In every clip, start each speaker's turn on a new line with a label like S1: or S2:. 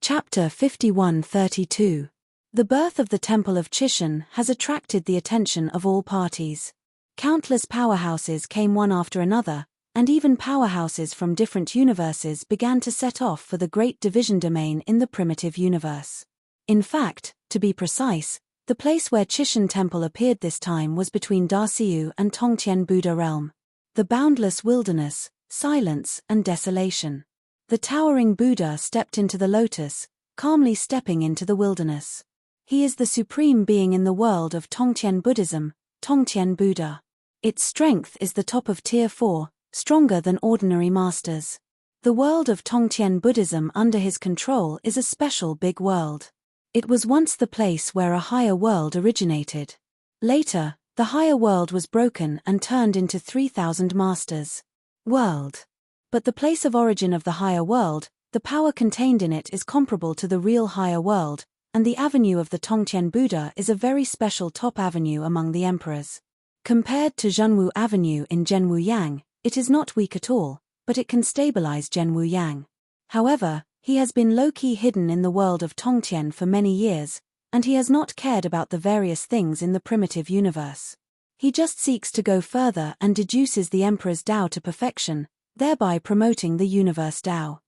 S1: Chapter 51-32. The birth of the Temple of Chishan has attracted the attention of all parties. Countless powerhouses came one after another, and even powerhouses from different universes began to set off for the Great Division Domain in the primitive universe. In fact, to be precise, the place where Chishan Temple appeared this time was between Darciu and Tongtian Buddha realm. The boundless wilderness, silence and desolation. The towering Buddha stepped into the lotus, calmly stepping into the wilderness. He is the supreme being in the world of Tongtian Buddhism, Tongtian Buddha. Its strength is the top of Tier 4, stronger than ordinary masters. The world of Tongtian Buddhism under his control is a special big world. It was once the place where a higher world originated. Later, the higher world was broken and turned into 3,000 masters. World. But the place of origin of the higher world, the power contained in it is comparable to the real higher world, and the avenue of the Tongtian Buddha is a very special top avenue among the emperors. Compared to Zhenwu Avenue in Zhenwu Yang, it is not weak at all, but it can stabilize Zhenwu Yang. However, he has been low-key hidden in the world of Tongtian for many years, and he has not cared about the various things in the primitive universe. He just seeks to go further and deduces the emperor's Tao to perfection, thereby promoting the universe Tao.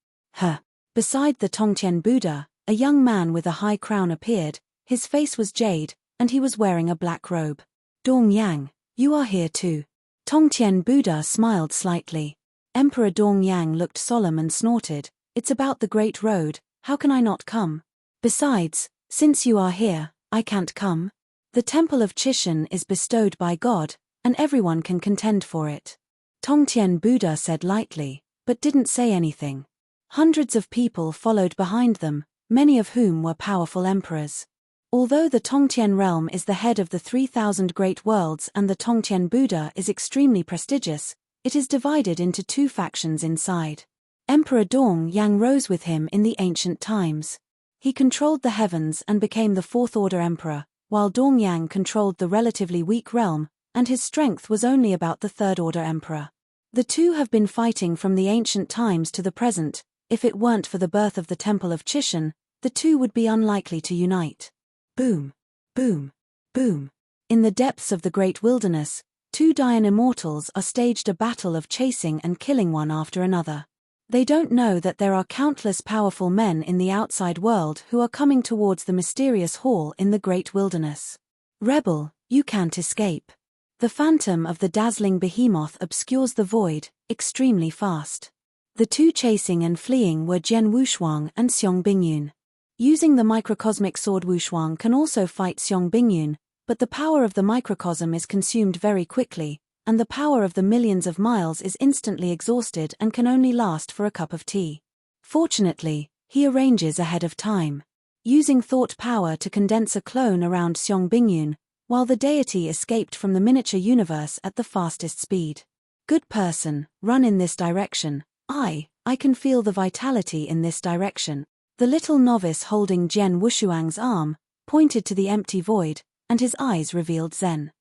S1: Beside the Tongtian Buddha, a young man with a high crown appeared. His face was jade, and he was wearing a black robe. Dong Yang, you are here too. Tongtian Buddha smiled slightly. Emperor Dong Yang looked solemn and snorted, "It's about the Great Road, how can I not come? Besides, since you are here, I can't come. The Temple of Chishan is bestowed by God, and everyone can contend for it." Tongtian Buddha said lightly, but didn't say anything. Hundreds of people followed behind them, many of whom were powerful emperors. Although the Tongtian realm is the head of the 3,000 great worlds and the Tongtian Buddha is extremely prestigious, it is divided into two factions inside. Emperor Dong Yang rose with him in the ancient times. He controlled the heavens and became the Fourth Order Emperor, while Dong Yang controlled the relatively weak realm, and his strength was only about the Third Order Emperor. The two have been fighting from the ancient times to the present. If it weren't for the birth of the Temple of Chishan, the two would be unlikely to unite. Boom, boom, boom. In the depths of the great wilderness, two Dayan immortals are staged a battle of chasing and killing one after another. They don't know that there are countless powerful men in the outside world who are coming towards the mysterious hall in the great wilderness. Rebel, you can't escape. The phantom of the dazzling behemoth obscures the void, extremely fast. The two chasing and fleeing were Jian Wushuang and Xiong Bingyun. Using the microcosmic sword, Wushuang can also fight Xiong Bingyun, but the power of the microcosm is consumed very quickly, and the power of the millions of miles is instantly exhausted and can only last for a cup of tea. Fortunately, he arranges ahead of time. Using thought power to condense a clone around Xiong Bingyun, while the deity escaped from the miniature universe at the fastest speed. Good person, run in this direction. I can feel the vitality in this direction. The little novice holding Jian Wushuang's arm, pointed to the empty void, and his eyes revealed Zen.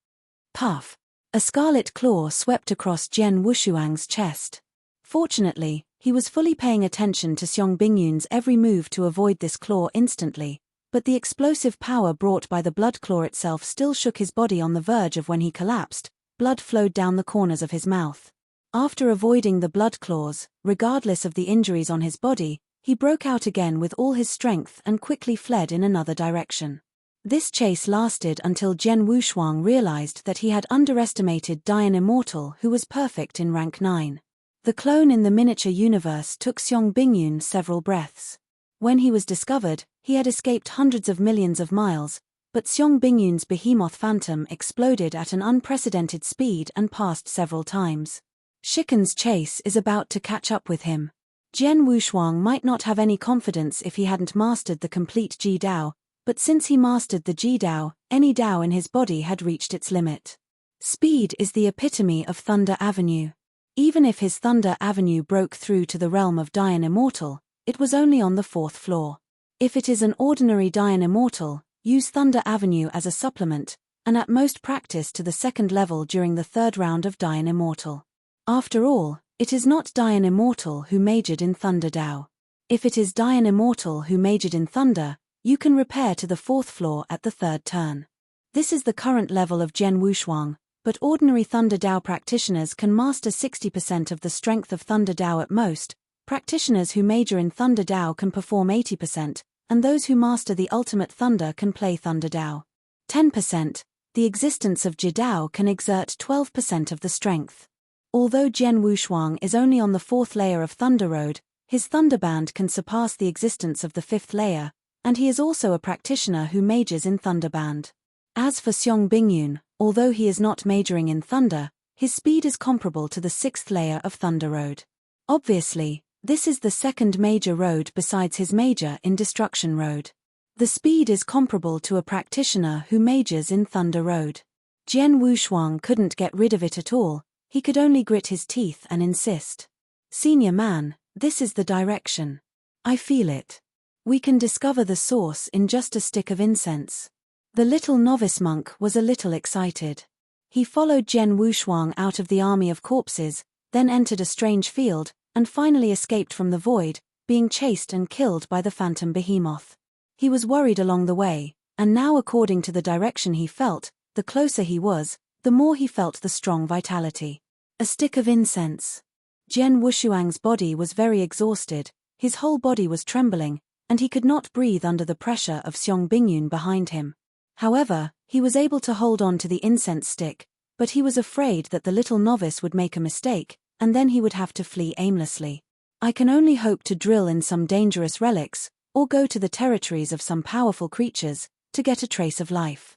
S1: Puff. A scarlet claw swept across Jian Wushuang's chest. Fortunately, he was fully paying attention to Xiong Bingyun's every move to avoid this claw instantly, but the explosive power brought by the blood claw itself still shook his body on the verge of when he collapsed. Blood flowed down the corners of his mouth. After avoiding the blood claws, regardless of the injuries on his body, he broke out again with all his strength and quickly fled in another direction. This chase lasted until Jian Wushuang realized that he had underestimated Dayan Immortal, who was perfect in rank 9. The clone in the miniature universe took Xiong Bingyun several breaths. When he was discovered, he had escaped hundreds of millions of miles, but Xiong Bingyun's behemoth phantom exploded at an unprecedented speed and passed several times. Shikan's chase is about to catch up with him. Jian Wushuang might not have any confidence if he hadn't mastered the complete Ji Dao, but since he mastered the Ji Dao, any Dao in his body had reached its limit. Speed is the epitome of Thunder Avenue. Even if his Thunder Avenue broke through to the realm of Dayan Immortal, it was only on the 4th floor. If it is an ordinary Dayan Immortal, use Thunder Avenue as a supplement, and at most practice to the 2nd level during the 3rd round of Dayan Immortal. After all, it is not Dayan Immortal who majored in Thunder Dao. If it is Dayan Immortal who majored in thunder, you can repair to the 4th floor at the 3rd turn. This is the current level of Jian Wushuang, but ordinary Thunder Dao practitioners can master 60% of the strength of Thunder Dao at most. Practitioners who major in Thunder Dao can perform 80%, and those who master the ultimate thunder can play Thunder Dao. 10%. The existence of Ji Dao can exert 12% of the strength. Although Jian Wushuang is only on the 4th layer of Thunder Road, his Thunderband can surpass the existence of the 5th layer, and he is also a practitioner who majors in Thunderband. As for Xiong Bingyun, although he is not majoring in thunder, his speed is comparable to the 6th layer of Thunder Road. Obviously, this is the second major road besides his major in Destruction Road. The speed is comparable to a practitioner who majors in Thunder Road. Jian Wushuang couldn't get rid of it at all, he could only grit his teeth and insist. Senior man, this is the direction. I feel it. We can discover the source in just a stick of incense. The little novice monk was a little excited. He followed Jian Wushuang out of the army of corpses, then entered a strange field, and finally escaped from the void, being chased and killed by the phantom behemoth. He was worried along the way, and now according to the direction he felt, the closer he was, the more he felt the strong vitality. A stick of incense. Jian Wushuang's body was very exhausted, his whole body was trembling, and he could not breathe under the pressure of Xiong Bingyun behind him. However, he was able to hold on to the incense stick, but he was afraid that the little novice would make a mistake, and then he would have to flee aimlessly. I can only hope to drill in some dangerous relics, or go to the territories of some powerful creatures, to get a trace of life.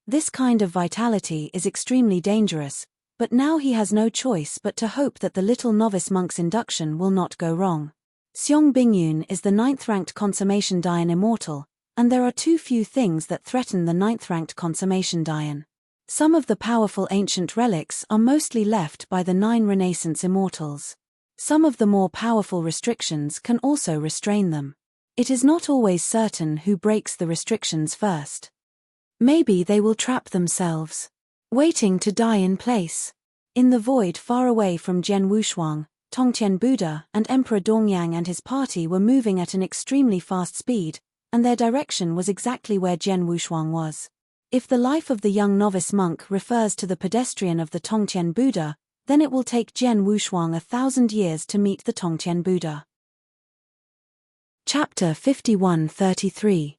S1: This kind of vitality is extremely dangerous, but now he has no choice but to hope that the little novice monk's induction will not go wrong. Xiong Bingyun is the 9th-ranked consummation Dayan Immortal, and there are too few things that threaten the 9th-ranked consummation Dayan. Some of the powerful ancient relics are mostly left by the 9 Renaissance Immortals. Some of the more powerful restrictions can also restrain them. It is not always certain who breaks the restrictions first. Maybe they will trap themselves, waiting to die in place. In the void far away from Jian Wushuang, Tongtian Buddha and Emperor Dongyang and his party were moving at an extremely fast speed, and their direction was exactly where Jian Wushuang was. If the life of the young novice monk refers to the pedestrian of the Tongtian Buddha, then it will take Jian Wushuang 1,000 years to meet the Tongtian Buddha. Chapter 51-33.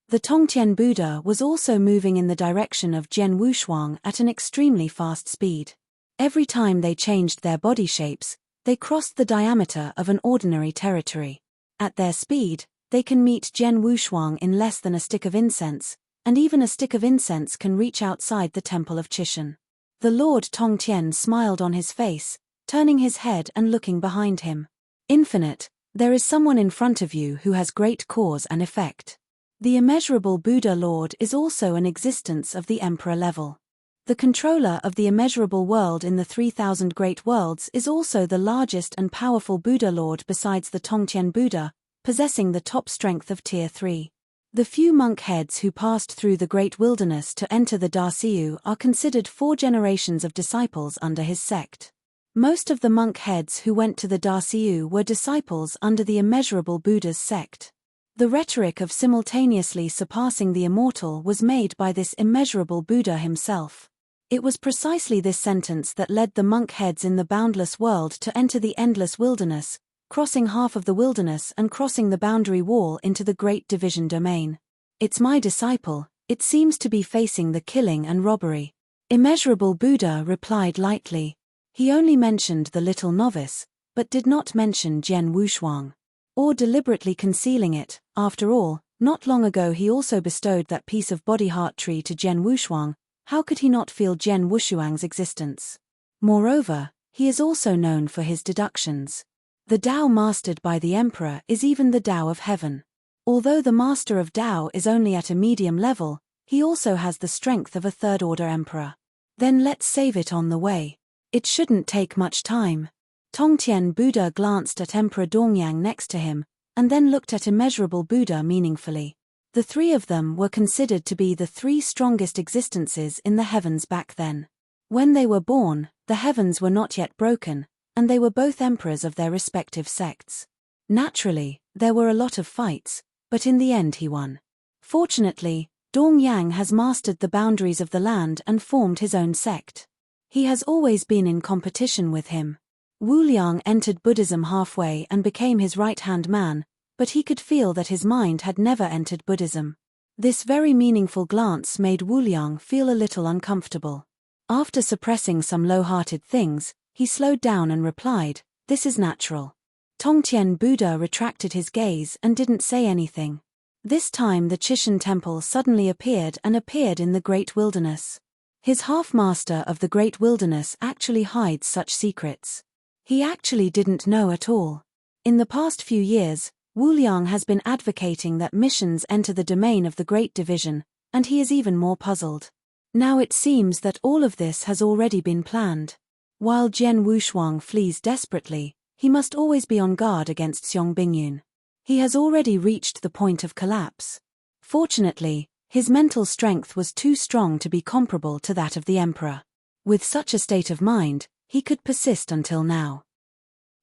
S1: The Tongtian Buddha was also moving in the direction of Jian Wushuang at an extremely fast speed. Every time they changed their body shapes, they crossed the diameter of an ordinary territory. At their speed, they can meet Jian Wushuang in less than a stick of incense, and even a stick of incense can reach outside the temple of Chishan. The Lord Tongtian smiled on his face, turning his head and looking behind him. Infinite, there is someone in front of you who has great cause and effect. The immeasurable Buddha Lord is also an existence of the Emperor level. The controller of the immeasurable world in the 3,000 great worlds is also the largest and powerful Buddha Lord besides the Tongtian Buddha, possessing the top strength of Tier 3. The few monk heads who passed through the great wilderness to enter the Darciu are considered 4 generations of disciples under his sect. Most of the monk heads who went to the Darciu were disciples under the immeasurable Buddha's sect. The rhetoric of simultaneously surpassing the immortal was made by this immeasurable Buddha himself. It was precisely this sentence that led the monk heads in the boundless world to enter the endless wilderness, crossing half of the wilderness and crossing the boundary wall into the great division domain. It's my disciple, it seems to be facing the killing and robbery. Immeasurable Buddha replied lightly. He only mentioned the little novice, but did not mention Jian Wushuang. Or deliberately concealing it, after all, not long ago he also bestowed that piece of body-heart tree to Jian Wushuang. How could he not feel Jian Wushuang's existence? Moreover, he is also known for his deductions. The Tao mastered by the Emperor is even the Tao of heaven. Although the master of Tao is only at a medium level, he also has the strength of a third-order emperor. Then let's save it on the way. It shouldn't take much time. Tongtian Buddha glanced at Emperor Dongyang next to him, and then looked at immeasurable Buddha meaningfully. The 3 of them were considered to be the 3 strongest existences in the heavens back then. When they were born, the heavens were not yet broken, and they were both emperors of their respective sects. Naturally, there were a lot of fights, but in the end he won. Fortunately, Dong Yang has mastered the boundaries of the land and formed his own sect. He has always been in competition with him. Wu Liang entered Buddhism halfway and became his right-hand man, but he could feel that his mind had never entered Buddhism. This very meaningful glance made Wu Liang feel a little uncomfortable. After suppressing some low-hearted things, he slowed down and replied, "This is natural." Tongtian Buddha retracted his gaze and didn't say anything. This time the Chishan temple suddenly appeared in the great wilderness. His half-master of the great wilderness actually hides such secrets. He actually didn't know at all. In the past few years, Wu Liang has been advocating that missions enter the domain of the Great Division, and he is even more puzzled. Now it seems that all of this has already been planned. While Jian Wushuang flees desperately, he must always be on guard against Xiong Bingyun. He has already reached the point of collapse. Fortunately, his mental strength was too strong to be comparable to that of the emperor. With such a state of mind, he could persist until now.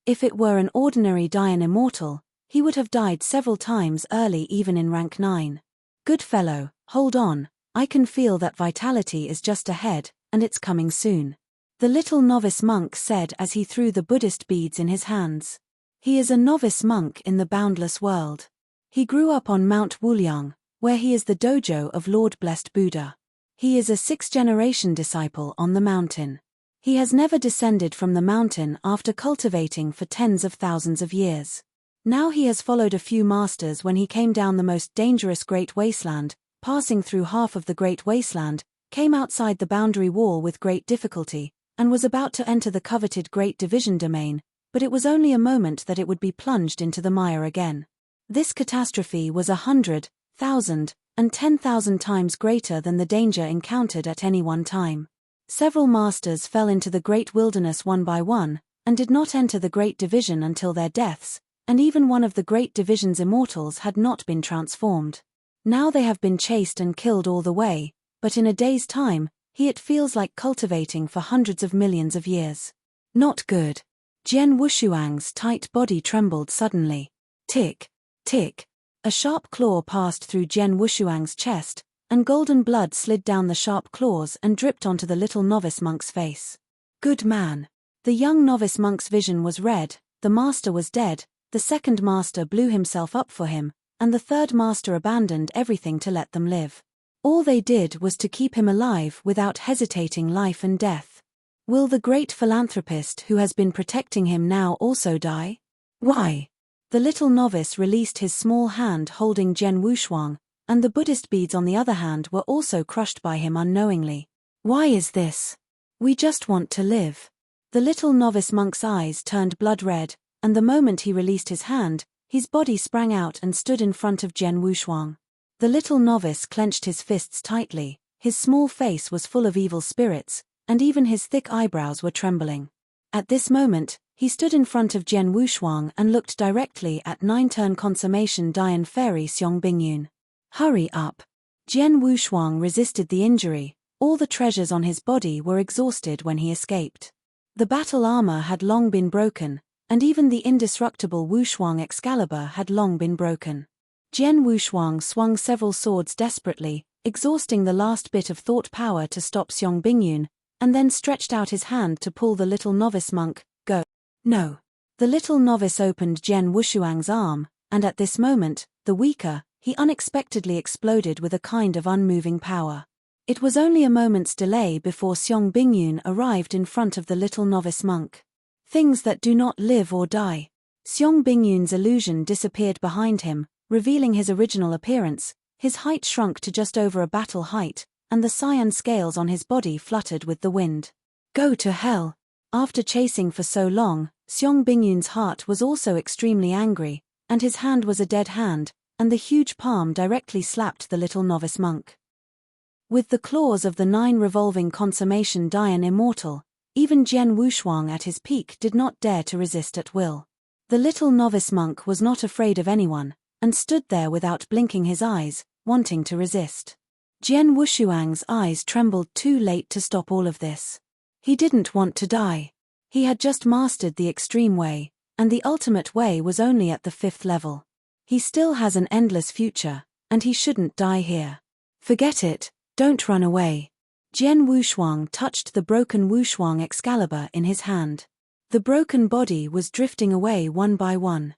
S1: If it were an ordinary Dayan immortal, he would have died several times early even in rank 9. Good fellow, hold on, I can feel that vitality is just ahead, and it's coming soon. The little novice monk said as he threw the Buddhist beads in his hands. He is a novice monk in the boundless world. He grew up on Mount Wuliang, where he is the dojo of Lord Blessed Buddha. He is a 6th-generation disciple on the mountain. He has never descended from the mountain after cultivating for tens of thousands of years. Now he has followed a few masters when he came down the most dangerous Great Wasteland, passing through half of the Great Wasteland, came outside the boundary wall with great difficulty, and was about to enter the coveted Great Division domain, but it was only a moment that it would be plunged into the mire again. This catastrophe was 100,000 and 10,000 times greater than the danger encountered at any one time. Several masters fell into the great wilderness one by one, and did not enter the Great Division until their deaths, and even one of the Great Division's immortals had not been transformed. Now they have been chased and killed all the way, but in a day's time, it feels like cultivating for hundreds of millions of years. Not good. Jian Wushuang's tight body trembled suddenly. Tick, tick. A sharp claw passed through Jian Wushuang's chest, and golden blood slid down the sharp claws and dripped onto the little novice monk's face. Good man. The young novice monk's vision was red, the master was dead, the second master blew himself up for him, and the third master abandoned everything to let them live. All they did was to keep him alive without hesitating life and death. Will the great philanthropist who has been protecting him now also die? Why? The little novice released his small hand holding Jian Wushuang, and the Buddhist beads on the other hand were also crushed by him unknowingly. Why is this? We just want to live. The little novice monk's eyes turned blood red, and the moment he released his hand, his body sprang out and stood in front of Jian Wushuang. The little novice clenched his fists tightly, his small face was full of evil spirits, and even his thick eyebrows were trembling. At this moment, he stood in front of Jian Wushuang and looked directly at 9-turn consummation Dayan Fairy Xiong Bingyun. Hurry up. Jian Wushuang resisted the injury, all the treasures on his body were exhausted when he escaped. The battle armor had long been broken, and even the indestructible Wushuang Excalibur had long been broken. Jian Wushuang swung several swords desperately, exhausting the last bit of thought power to stop Xiong Bingyun, and then stretched out his hand to pull the little novice monk. Go. No. The little novice opened Jian Wushuang's arm, and at this moment, the weaker, he unexpectedly exploded with a kind of unmoving power. It was only a moment's delay before Xiong Bingyun arrived in front of the little novice monk. Things that do not live or die. Xiong Bingyun's illusion disappeared behind him, revealing his original appearance. His height shrunk to just over a battle height, and the cyan scales on his body fluttered with the wind. Go to hell! After chasing for so long, Xiong Bingyun's heart was also extremely angry, and his hand was a dead hand, and the huge palm directly slapped the little novice monk. With the claws of the 9 revolving consummation Dayan immortal, even Jian Wushuang at his peak did not dare to resist at will. The little novice monk was not afraid of anyone, and stood there without blinking his eyes, wanting to resist. Jian Wushuang's eyes trembled too late to stop all of this. He didn't want to die. He had just mastered the extreme way, and the ultimate way was only at the 5th level. He still has an endless future, and he shouldn't die here. Forget it, don't run away. Jian Wushuang touched the broken Wushuang Excalibur in his hand. The broken body was drifting away one by one.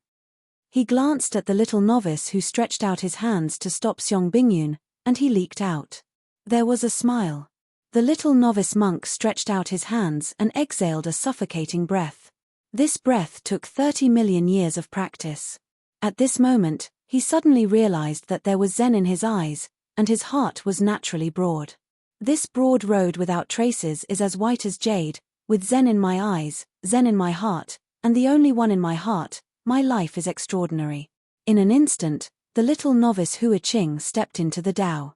S1: He glanced at the little novice who stretched out his hands to stop Xiong Bingyun, and he leaked out. There was a smile. The little novice monk stretched out his hands and exhaled a suffocating breath. This breath took 30 million years of practice. At this moment, he suddenly realized that there was zen in his eyes, and his heart was naturally broad. This broad road without traces is as white as jade, with zen in my eyes, zen in my heart, and the only one in my heart, my life is extraordinary. In an instant, the little novice Hua Qing stepped into the Tao.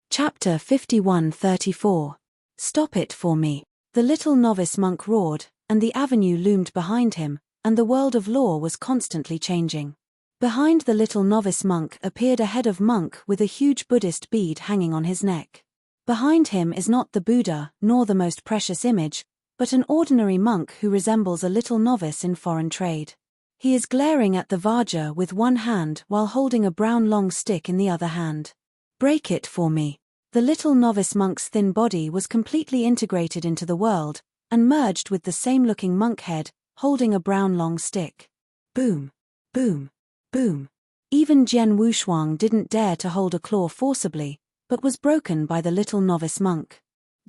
S1: Chapter 51-34. Stop it for me. The little novice monk roared, and the avenue loomed behind him, and the world of law was constantly changing. Behind the little novice monk appeared a head of monk with a huge Buddhist bead hanging on his neck. Behind him is not the Buddha nor the most precious image, but an ordinary monk who resembles a little novice in foreign trade. He is glaring at the Vajra with one hand while holding a brown long stick in the other hand. Break it for me. The little novice monk's thin body was completely integrated into the world, and merged with the same-looking monk head, holding a brown long stick. Boom, boom, boom. Even Jian Wushuang didn't dare to hold a claw forcibly, but was broken by the little novice monk.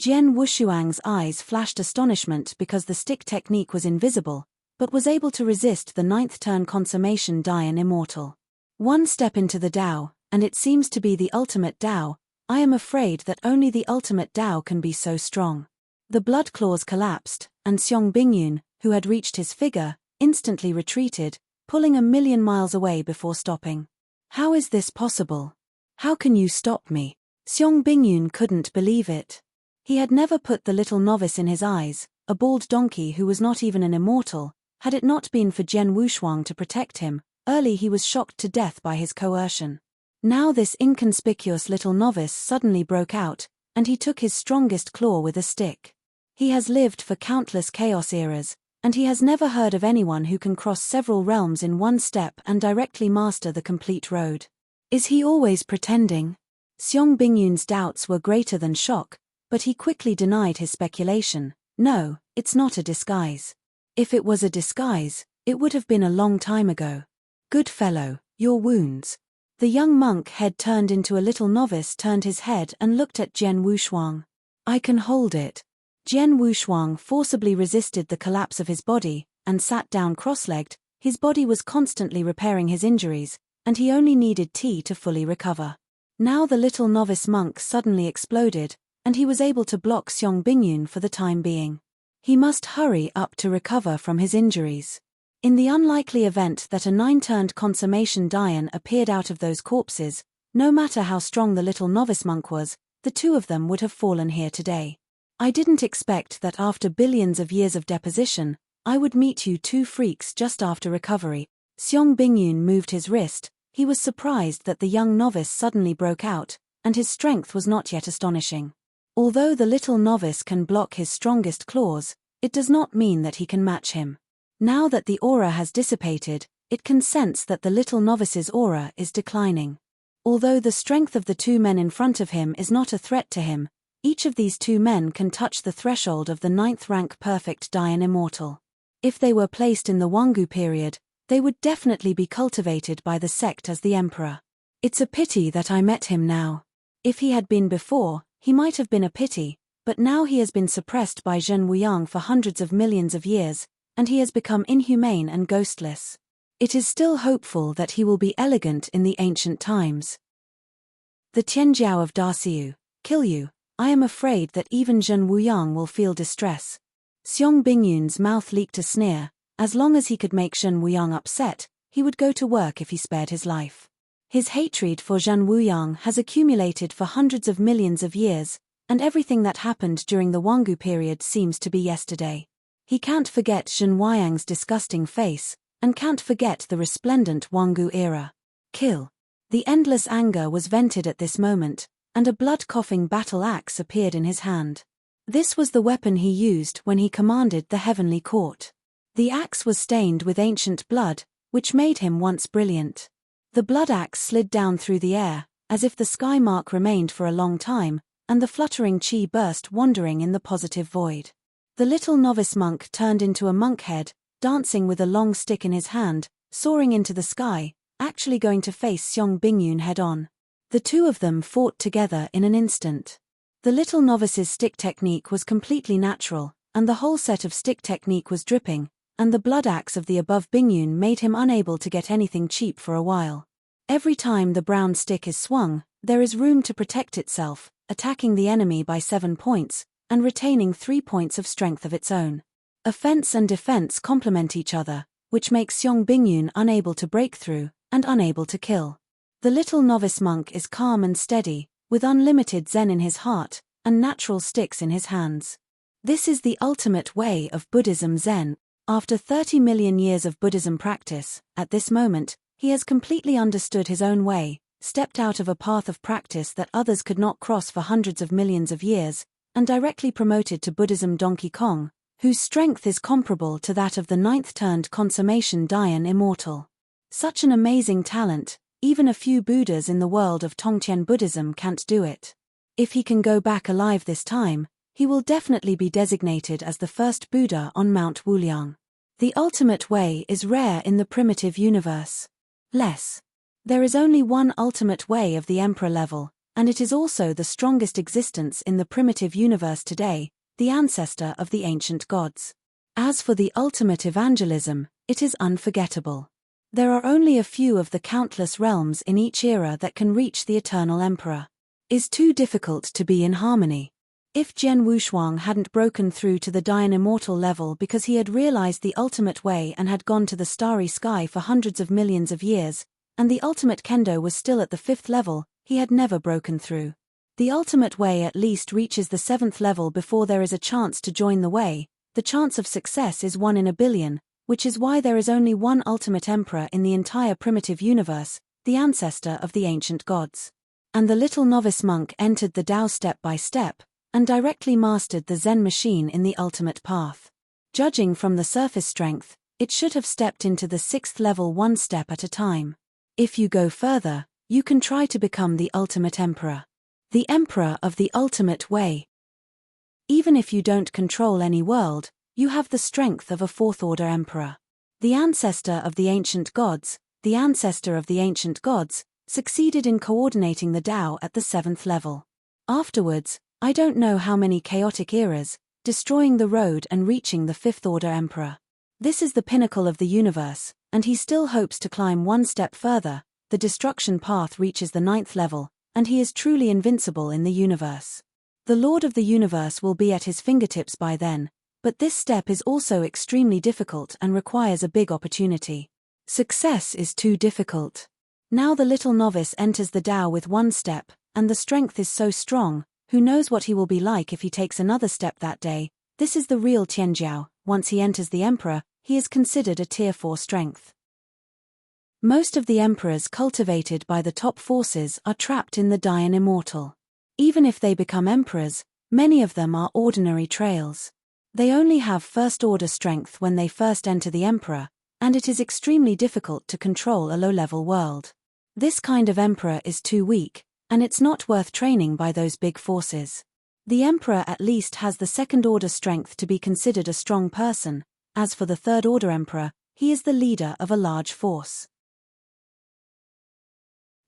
S1: Jian Wushuang's eyes flashed astonishment because the stick technique was invisible, but was able to resist the 9th turn consummation Dian Immortal. One step into the Tao, and it seems to be the ultimate Tao. I am afraid that only the ultimate Tao can be so strong. The blood claws collapsed, and Xiong Bingyun, who had reached his figure, instantly retreated, pulling a million miles away before stopping. How is this possible? How can you stop me? Xiong Bingyun couldn't believe it. He had never put the little novice in his eyes, a bald donkey who was not even an immortal. Had it not been for Jian Wushuang to protect him, early he was shocked to death by his coercion. Now this inconspicuous little novice suddenly broke out, and he took his strongest claw with a stick. He has lived for countless chaos eras, and he has never heard of anyone who can cross several realms in one step and directly master the complete road. Is he always pretending? Xiong Bingyun's doubts were greater than shock, but he quickly denied his speculation. No, it's not a disguise. If it was a disguise, it would have been a long time ago. Good fellow, your wounds. The young monk head turned into a little novice turned his head and looked at Jian Wushuang. I can hold it. Jian Wushuang forcibly resisted the collapse of his body, and sat down cross-legged. His body was constantly repairing his injuries, and he only needed tea to fully recover. Now the little novice monk suddenly exploded, and he was able to block Xiong Bingyun for the time being. He must hurry up to recover from his injuries. In the unlikely event that a 9-turned consummation Dian appeared out of those corpses, no matter how strong the little novice monk was, the two of them would have fallen here today. I didn't expect that after billions of years of deposition, I would meet you two freaks just after recovery. Xiong Bingyun moved his wrist. He was surprised that the young novice suddenly broke out, and his strength was not yet astonishing. Although the little novice can block his strongest claws, it does not mean that he can match him. Now that the aura has dissipated, it can sense that the little novice's aura is declining. Although the strength of the two men in front of him is not a threat to him, each of these two men can touch the threshold of the 9th rank perfect Dian Immortal. If they were placed in the Wangu period, they would definitely be cultivated by the sect as the emperor. It's a pity that I met him now. If he had been before, he might have been a pity, but now he has been suppressed by Zhen Wuyang for hundreds of millions of years, and he has become inhumane and ghostless. It is still hopeful that he will be elegant in the ancient times. The Tianjiao of Darciu, kill you. I am afraid that even Zhen Wuyang will feel distress. Xiong Bingyun's mouth leaked a sneer. As long as he could make Zhen Wuyang upset, he would go to work if he spared his life. His hatred for Zhen Wuyang has accumulated for hundreds of millions of years, and everything that happened during the Wangu period seems to be yesterday. He can't forget Zhen Wuyang's disgusting face, and can't forget the resplendent Wangu era. Kill. The endless anger was vented at this moment, and a blood-coughing battle axe appeared in his hand. This was the weapon he used when he commanded the heavenly court. The axe was stained with ancient blood, which made him once brilliant. The blood axe slid down through the air, as if the sky mark remained for a long time, and the fluttering chi burst wandering in the positive void. The little novice monk turned into a monk head, dancing with a long stick in his hand, soaring into the sky, actually going to face Xiong Bingyun head-on. The two of them fought together in an instant. The little novice's stick technique was completely natural, and the whole set of stick technique was dripping, and the blood axe of the above Bingyun made him unable to get anything cheap for a while. Every time the brown stick is swung, there is room to protect itself, attacking the enemy by 7 points, and retaining 3 points of strength of its own. Offense and defense complement each other, which makes Xiong Bingyun unable to break through, and unable to kill. The little novice monk is calm and steady, with unlimited zen in his heart, and natural sticks in his hands. This is the ultimate way of Buddhism Zen. After 30 million years of Buddhism practice, at this moment, he has completely understood his own way, stepped out of a path of practice that others could not cross for hundreds of millions of years, and directly promoted to Buddhism Donkey Kong, whose strength is comparable to that of the ninth-turned consummation Dayan Immortal. Such an amazing talent, even a few Buddhas in the world of Tongtian Buddhism can't do it. If he can go back alive this time, he will definitely be designated as the first Buddha on Mount Wuliang. The ultimate way is rare in the primitive universe. There is only one ultimate way of the Emperor level, and it is also the strongest existence in the primitive universe today, the ancestor of the ancient gods. As for the ultimate evangelism, it is unforgettable. There are only a few of the countless realms in each era that can reach the eternal Emperor. Is too difficult to be in harmony. If Jian Wushuang hadn't broken through to the Dayan Immortal level because he had realized the ultimate way and had gone to the starry sky for hundreds of millions of years, and the ultimate Kendo was still at the 5th level, he had never broken through. The ultimate way at least reaches the 7th level before there is a chance to join the way. The chance of success is 1 in a billion, which is why there is only one ultimate emperor in the entire primitive universe, the ancestor of the ancient gods. And the little novice monk entered the Tao step by step, and directly mastered the Zen machine in the ultimate path. Judging from the surface strength, it should have stepped into the 6th level 1 step at a time. If you go further, you can try to become the ultimate emperor. The emperor of the ultimate way. Even if you don't control any world, you have the strength of a 4th-order emperor. The ancestor of the ancient gods, succeeded in coordinating the Tao at the 7th level. Afterwards, I don't know how many chaotic eras, destroying the road and reaching the 5th-order emperor. This is the pinnacle of the universe, and he still hopes to climb 1 step further. The destruction path reaches the 9th level, and he is truly invincible in the universe. The Lord of the universe will be at his fingertips by then, but this step is also extremely difficult and requires a big opportunity. Success is too difficult. Now the little novice enters the Tao with 1 step, and the strength is so strong. Who knows what he will be like if he takes another step that day? This is the real Tianjiao. Once he enters the emperor, he is considered a tier 4 strength. Most of the emperors cultivated by the top forces are trapped in the Dayan Immortal. Even if they become emperors, many of them are ordinary trails. They only have 1st-order strength when they first enter the emperor, and it is extremely difficult to control a low-level world. This kind of emperor is too weak, and it's not worth training by those big forces. The emperor at least has the 2nd-order strength to be considered a strong person. As for the 3rd-order emperor, he is the leader of a large force.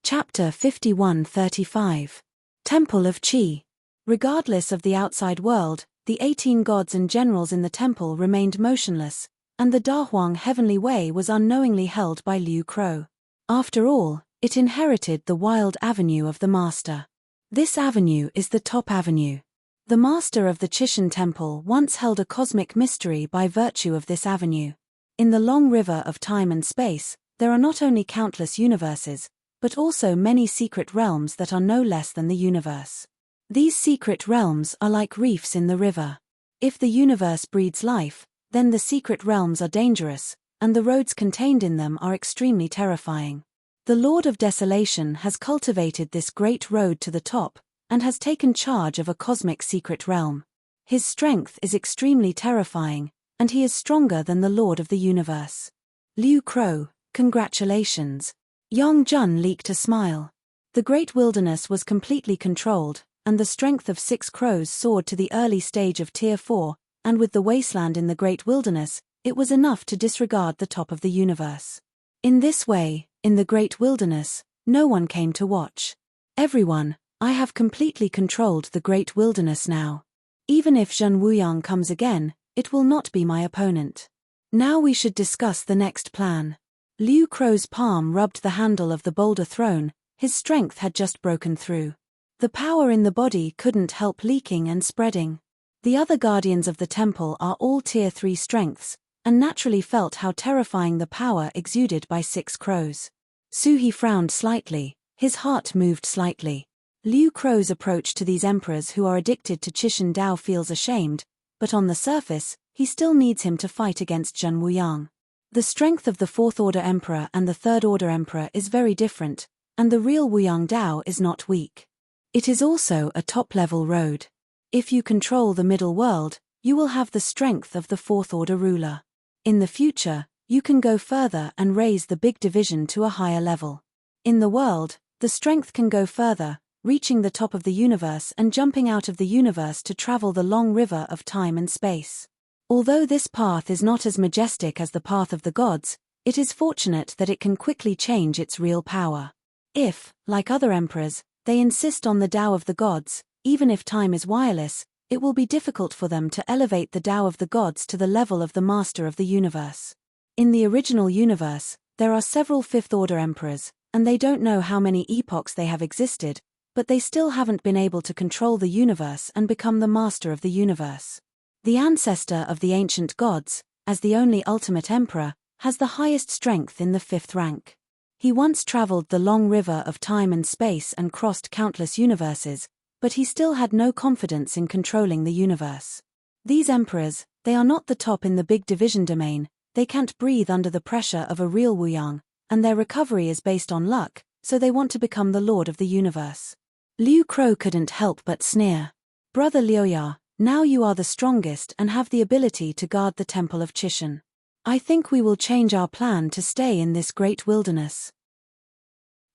S1: Chapter 51-35. Temple of Qi. Regardless of the outside world, the 18 gods and generals in the temple remained motionless, and the Dahuang Heavenly Way was unknowingly held by Liu Crow. After all, it inherited the wild avenue of the Master. This avenue is the top avenue. The Master of the Chishan Temple once held a cosmic mystery by virtue of this avenue. In the long river of time and space, there are not only countless universes, but also many secret realms that are no less than the universe. These secret realms are like reefs in the river. If the universe breeds life, then the secret realms are dangerous, and the roads contained in them are extremely terrifying. The Lord of Desolation has cultivated this great road to the top, and has taken charge of a cosmic secret realm. His strength is extremely terrifying, and he is stronger than the Lord of the universe. Liu Crow, congratulations. Yang Jun leaked a smile. The great wilderness was completely controlled, and the strength of 6 crows soared to the early stage of Tier 4, and with the wasteland in the great wilderness, it was enough to disregard the top of the universe. In this way, in the great wilderness, no one came to watch. Everyone, I have completely controlled the great wilderness now. Even if Zhen Wuyang comes again, it will not be my opponent. Now we should discuss the next plan. Liu Crow's palm rubbed the handle of the boulder throne, his strength had just broken through. The power in the body couldn't help leaking and spreading. The other guardians of the temple are all Tier 3 strengths, and naturally felt how terrifying the power exuded by 6 crows. Suhi frowned slightly, his heart moved slightly. Liu Crow's approach to these emperors who are addicted to Qishan Dao feels ashamed, but on the surface, he still needs him to fight against Zhen Wuyang. The strength of the 4th Order Emperor and the 3rd Order Emperor is very different, and the real Wuyang Dao is not weak. It is also a top-level road. If you control the middle world, you will have the strength of the 4th Order ruler. In the future, you can go further and raise the big division to a higher level. In the world, the strength can go further, reaching the top of the universe and jumping out of the universe to travel the long river of time and space. Although this path is not as majestic as the path of the gods, it is fortunate that it can quickly change its real power. If, like other emperors, they insist on the Tao of the gods, even if time is wireless, it will be difficult for them to elevate the Tao of the gods to the level of the master of the universe. In the original universe, there are several 5th Order emperors, and they don't know how many epochs they have existed, but they still haven't been able to control the universe and become the master of the universe. The ancestor of the ancient gods, as the only ultimate emperor, has the highest strength in the 5th rank. He once traveled the long river of time and space and crossed countless universes, but he still had no confidence in controlling the universe. These emperors, they are not the top in the big division domain, they can't breathe under the pressure of a real Wuyang, and their recovery is based on luck, so they want to become the lord of the universe. Liu Crow couldn't help but sneer. Brother Liuya, now you are the strongest and have the ability to guard the temple of Qishan. I think we will change our plan to stay in this great wilderness.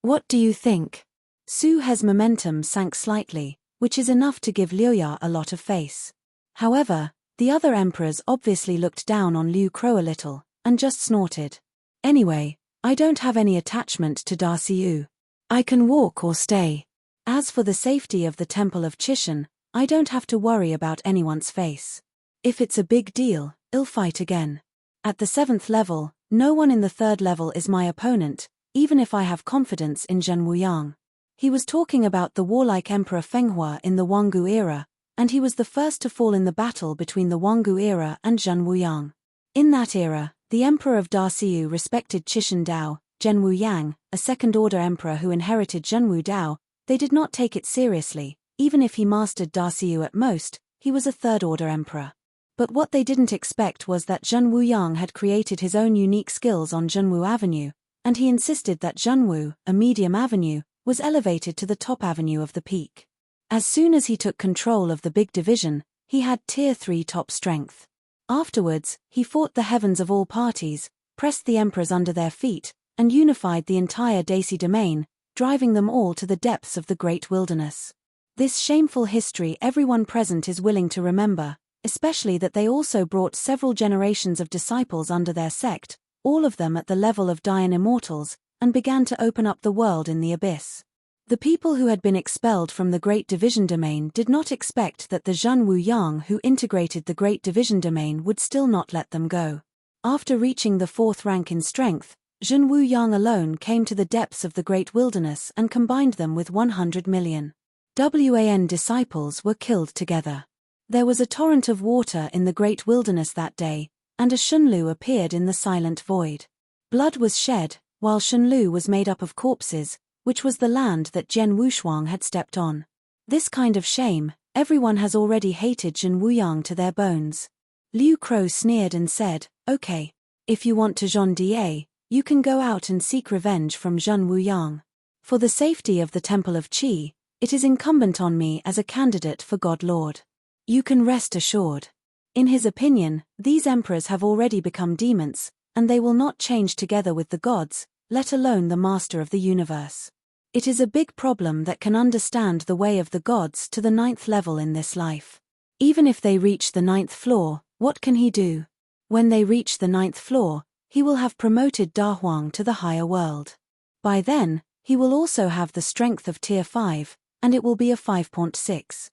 S1: What do you think? Su He's momentum sank slightly, which is enough to give Liuya a lot of face. However, the other emperors obviously looked down on Liu Crow a little, and just snorted. Anyway, I don't have any attachment to Da Xiu. I can walk or stay. As for the safety of the temple of Qishan, I don't have to worry about anyone's face. If it's a big deal, I'll fight again. At the 7th level, no one in the 3rd level is my opponent, even if I have confidence in Zhen Wuyang. He was talking about the warlike Emperor Fenghua in the Wanggu era, and he was the first to fall in the battle between the Wanggu era and Zhen Wuyang. In that era, the Emperor of Da Xiu respected Qishan Dao, Zhen Wuyang, a 2nd Order Emperor who inherited Zhenwu Dao. They did not take it seriously. Even if he mastered Da Xiu at most, he was a 3rd Order Emperor. But what they didn't expect was that Zhen Wuyang had created his own unique skills on Zhenwu Avenue, and he insisted that Zhenwu, a medium avenue, was elevated to the top avenue of the peak. As soon as he took control of the big division, he had Tier 3 top strength. Afterwards, he fought the heavens of all parties, pressed the emperors under their feet, and unified the entire Daci domain, driving them all to the depths of the great wilderness. This shameful history everyone present is willing to remember, especially that they also brought several generations of disciples under their sect, all of them at the level of Dayan immortals, and began to open up the world in the abyss. The people who had been expelled from the Great Division Domain did not expect that the Zhen Wuyang who integrated the Great Division Domain would still not let them go. After reaching the 4th rank in strength, Zhen Wuyang alone came to the depths of the Great Wilderness and combined them with 100 million. WAN disciples were killed together. There was a torrent of water in the Great Wilderness that day, and a Shunlu appeared in the silent void. Blood was shed, while Shunlu was made up of corpses, which was the land that Zhen Wushuang had stepped on. This kind of shame, everyone has already hated Zhen Wuyang to their bones. Liu Crow sneered and said, "Okay. If you want to Zhong Da, you can go out and seek revenge from Zhen Wuyang. For the safety of the Temple of Qi, it is incumbent on me as a candidate for God Lord. You can rest assured." In his opinion, these emperors have already become demons, and they will not change together with the gods, let alone the master of the universe. It is a big problem that can understand the way of the gods to the 9th level in this life. Even if they reach the 9th floor, what can he do? When they reach the 9th floor, he will have promoted Da Huang to the higher world. By then, he will also have the strength of Tier 5, and it will be a 5.6.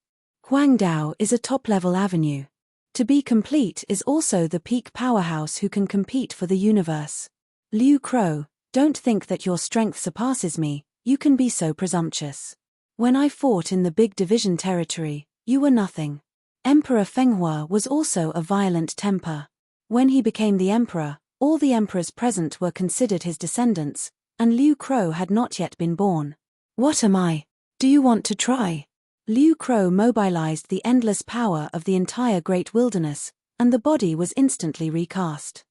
S1: Huangdao is a top-level avenue. To be complete is also the peak powerhouse who can compete for the universe. Liu Crow, don't think that your strength surpasses me, you can be so presumptuous. When I fought in the Big Division territory, you were nothing. Emperor Fenghua was also a violent temper. When he became the emperor, all the emperors present were considered his descendants, and Liu Crow had not yet been born. What am I? Do you want to try? Liu Crow mobilized the endless power of the entire great wilderness, and the body was instantly recast.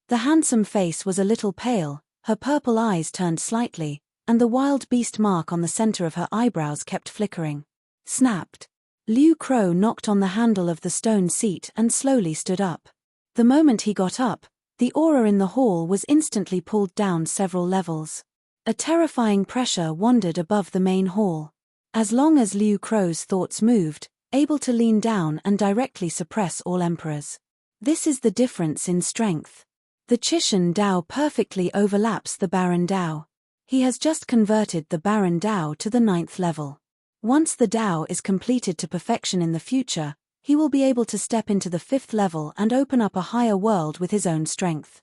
S1: The handsome face was a little pale, her purple eyes turned slightly, and the wild beast mark on the center of her eyebrows kept flickering. Snapped. Liu Crow knocked on the handle of the stone seat and slowly stood up. The moment he got up, the aura in the hall was instantly pulled down several levels. A terrifying pressure wandered above the main hall. As long as Liu Crow's thoughts moved, able to lean down and directly suppress all emperors. This is the difference in strength. The Chishan Dao perfectly overlaps the Baron Dao. He has just converted the Baron Dao to the 9th level. Once the Dao is completed to perfection in the future, he will be able to step into the 5th level and open up a higher world with his own strength.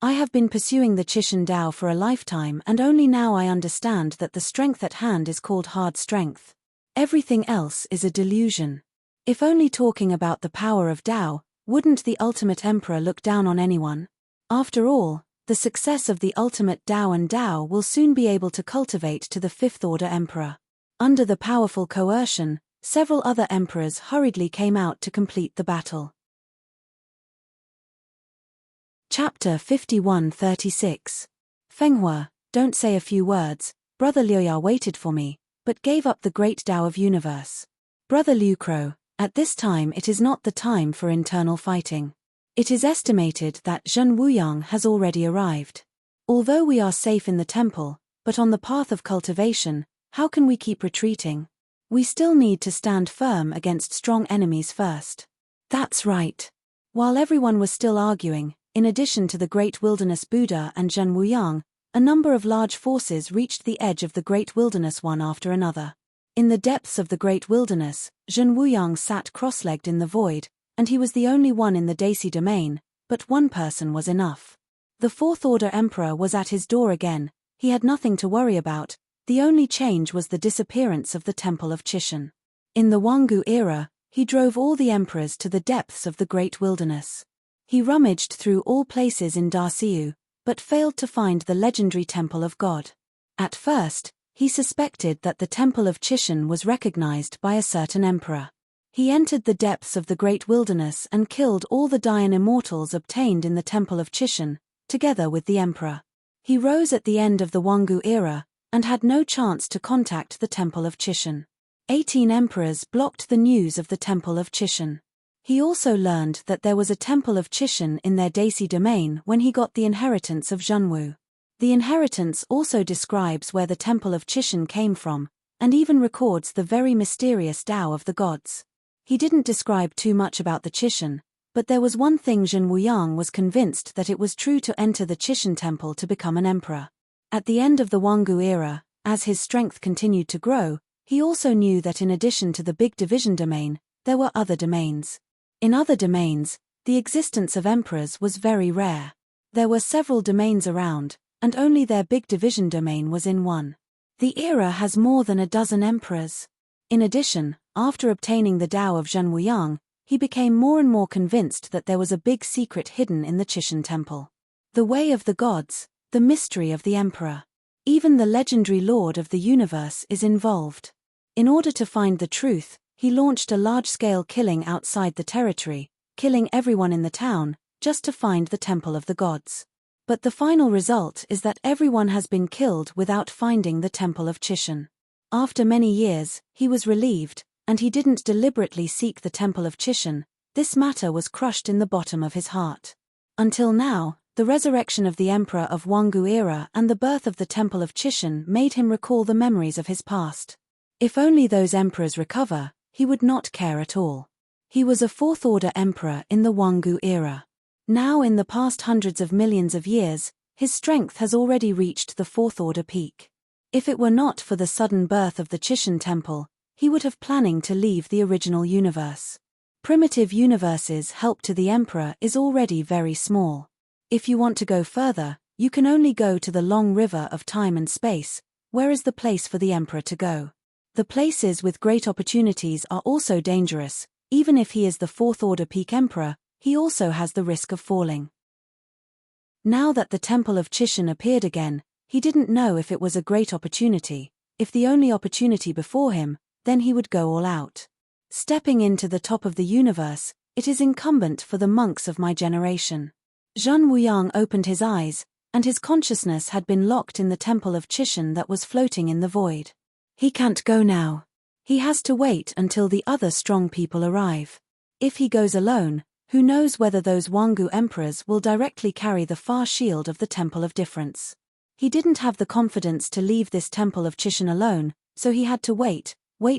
S1: I have been pursuing the Chishan Dao for a lifetime, and only now I understand that the strength at hand is called hard strength. Everything else is a delusion. If only talking about the power of Dao, wouldn't the ultimate emperor look down on anyone? After all, the success of the ultimate Dao and Dao will soon be able to cultivate to the 5th order emperor. Under the powerful coercion, several other emperors hurriedly came out to complete the battle. Chapter 51-36. Fenghua, don't say a few words. Brother Liuya waited for me, but gave up the great Dao of universe. Brother Liu Crow, at this time it is not the time for internal fighting. It is estimated that Zhen Wuyang has already arrived. Although we are safe in the temple, but on the path of cultivation, how can we keep retreating? We still need to stand firm against strong enemies first. That's right. While everyone was still arguing, in addition to the Great Wilderness Buddha and Zhen Wuyang, a number of large forces reached the edge of the Great Wilderness one after another. In the depths of the Great Wilderness, Zhen Wuyang sat cross-legged in the void, and he was the only one in the Daisy domain, but one person was enough. The 4th Order Emperor was at his door again. He had nothing to worry about. The only change was the disappearance of the Temple of Chishan. In the Wangu era, he drove all the emperors to the depths of the Great Wilderness. He rummaged through all places in Darciu, but failed to find the legendary Temple of God. At first, he suspected that the Temple of Chishan was recognized by a certain emperor. He entered the depths of the Great Wilderness and killed all the Dayan immortals obtained in the Temple of Chishan, together with the emperor. He rose at the end of the Wangu era, and had no chance to contact the Temple of Chishan. 18 emperors blocked the news of the Temple of Chishan. He also learned that there was a Temple of Chishan in their Daisy domain when he got the inheritance of Zhenwu. The inheritance also describes where the Temple of Chishan came from, and even records the very mysterious Tao of the gods. He didn't describe too much about the Chishan, but there was one thing Zhen Wuyang was convinced that it was true to enter the Chishan temple to become an emperor. At the end of the Wangu era, as his strength continued to grow, he also knew that in addition to the Big Division domain, there were other domains. In other domains, the existence of emperors was very rare. There were several domains around, and only their Big Division domain was in one. The era has more than a dozen emperors. In addition, after obtaining the Tao of Zhen Wuyang, he became more and more convinced that there was a big secret hidden in the Chishan temple. The way of the gods, the mystery of the emperor. Even the legendary Lord of the universe is involved. In order to find the truth, he launched a large-scale killing outside the territory, killing everyone in the town, just to find the temple of the gods. But the final result is that everyone has been killed without finding the temple of Chishan. After many years, he was relieved, and he didn't deliberately seek the Temple of Chishan, this matter was crushed in the bottom of his heart. Until now, the resurrection of the Emperor of Wangu era and the birth of the Temple of Chishan made him recall the memories of his past. If only those emperors recover, he would not care at all. He was a fourth-order emperor in the Wangu era. Now in the past hundreds of millions of years, his strength has already reached the fourth-order peak. If it were not for the sudden birth of the Chishan Temple, he would have planning to leave the original universe. Primitive universes' help to the emperor is already very small. If you want to go further, you can only go to the long river of time and space, where is the place for the emperor to go. The places with great opportunities are also dangerous. Even if he is the fourth-order peak emperor, he also has the risk of falling. Now that the Temple of Chishan appeared again, he didn't know if it was a great opportunity. If the only opportunity before him, then he would go all out. Stepping into the top of the universe, it is incumbent for the monks of my generation. Zhen Wuyang opened his eyes, and his consciousness had been locked in the Temple of Chishan that was floating in the void. He can't go now. He has to wait until the other strong people arrive. If he goes alone, who knows whether those Wangu emperors will directly carry the far shield of the Temple of Difference. He didn't have the confidence to leave this Temple of Chishan alone, so he had to wait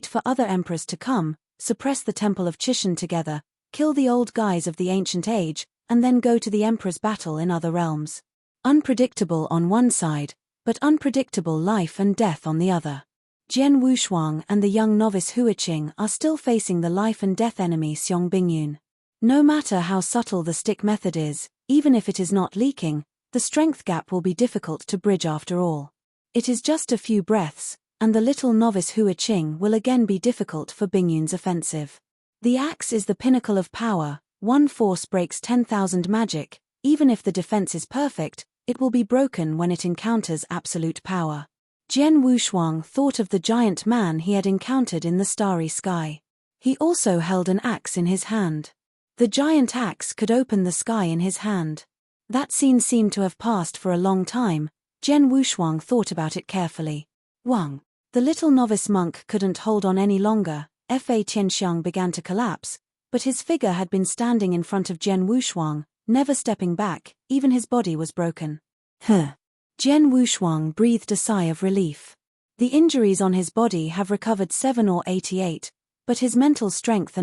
S1: for other emperors to come, suppress the Temple of Chishan together, kill the old guys of the ancient age, and then go to the emperor's battle in other realms. Unpredictable on one side, but unpredictable life and death on the other. Jian Wushuang and the young novice Huiqing are still facing the life and death enemy Xiong Bingyun. No matter how subtle the stick method is, even if it is not leaking, the strength gap will be difficult to bridge after all. It is just a few breaths, and the little novice Huiqing will again be difficult for Bingyun's offensive. The axe is the pinnacle of power, one force breaks 10,000 magic, even if the defense is perfect, it will be broken when it encounters absolute power. Jian Wushuang thought of the giant man he had encountered in the starry sky. He also held an axe in his hand. The giant axe could open the sky in his hand. That scene seemed to have passed for a long time. Jian Wushuang thought about it carefully. Wang. The little novice monk couldn't hold on any longer. Fa Tianxiang began to collapse, but his figure had been standing in front of Jian Wushuang, never stepping back, even his body was broken. Jian Wushuang breathed a sigh of relief. The injuries on his body have recovered 7 or 88, but his mental strength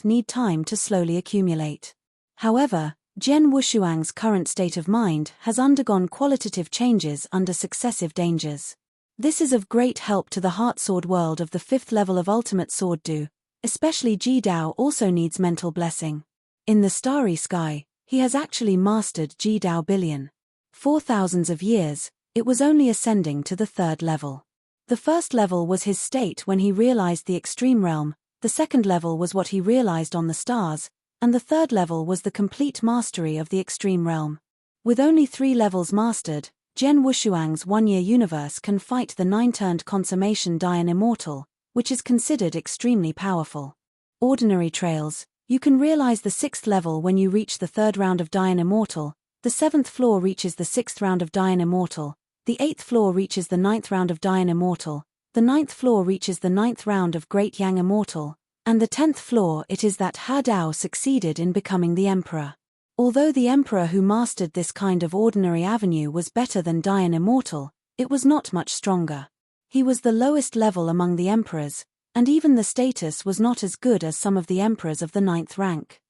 S1: need time to slowly accumulate. However, Jian Wushuang's current state of mind has undergone qualitative changes under successive dangers. This is of great help to the heart sword world of the 5th level of Ultimate Sword Du, especially Ji Dao also needs mental blessing. In the starry sky, he has actually mastered Ji Dao Billion. For thousands of years, it was only ascending to the 3rd level. The first level was his state when he realized the extreme realm, the second level was what he realized on the stars, and the third level was the complete mastery of the extreme realm. With only 3 levels mastered, Jian Wushuang's one-year universe can fight the 9-turned consummation Dian Immortal, which is considered extremely powerful. Ordinary trails, you can realize the 6th level when you reach the 3rd round of Dian Immortal, the 7th floor reaches the 6th round of Dian Immortal, the 8th floor reaches the 9th round of Dian Immortal, the 9th floor reaches the 9th round of Great Yang Immortal, and the 10th floor it is that Ha Dao succeeded in becoming the emperor. Although the emperor who mastered this kind of ordinary avenue was better than Dian Immortal, it was not much stronger. He was the lowest level among the emperors, and even the status was not as good as some of the emperors of the 9th rank.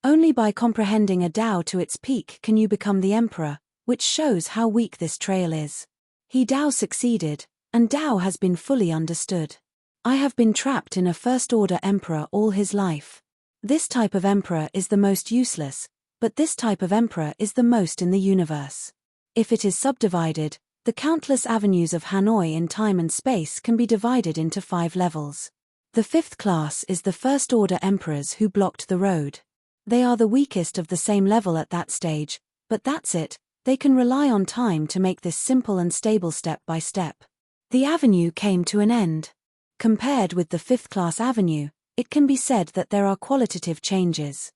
S1: Only by comprehending a Dao to its peak can you become the emperor, which shows how weak this trail is. He Dao succeeded, and Dao has been fully understood. I have been trapped in a first-order emperor all his life. This type of emperor is the most useless, but this type of emperor is the most in the universe. If it is subdivided, the countless avenues of Hanoi in time and space can be divided into 5 levels. The 5th class is the first-order emperors who blocked the road. They are the weakest of the same level at that stage, but that's it, they can rely on time to make this simple and stable step by step. The avenue came to an end. Compared with the 5th class avenue, it can be said that there are qualitative changes.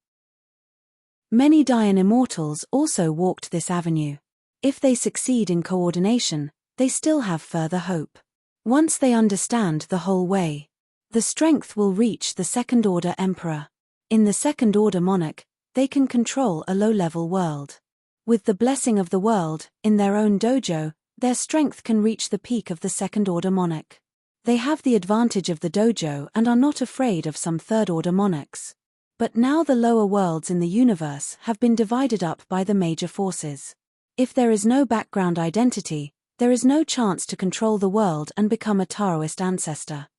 S1: Many Dian Immortals also walked this avenue. If they succeed in coordination, they still have further hope. Once they understand the whole way, The strength will reach the second-order emperor. In the second-order monarch, they can control a low-level world. With the blessing of the world, in their own dojo, their strength can reach the peak of the second-order monarch. They have the advantage of the dojo and are not afraid of some third-order monarchs. But now the lower worlds in the universe have been divided up by the major forces. If there is no background identity, there is no chance to control the world and become a Taoist ancestor.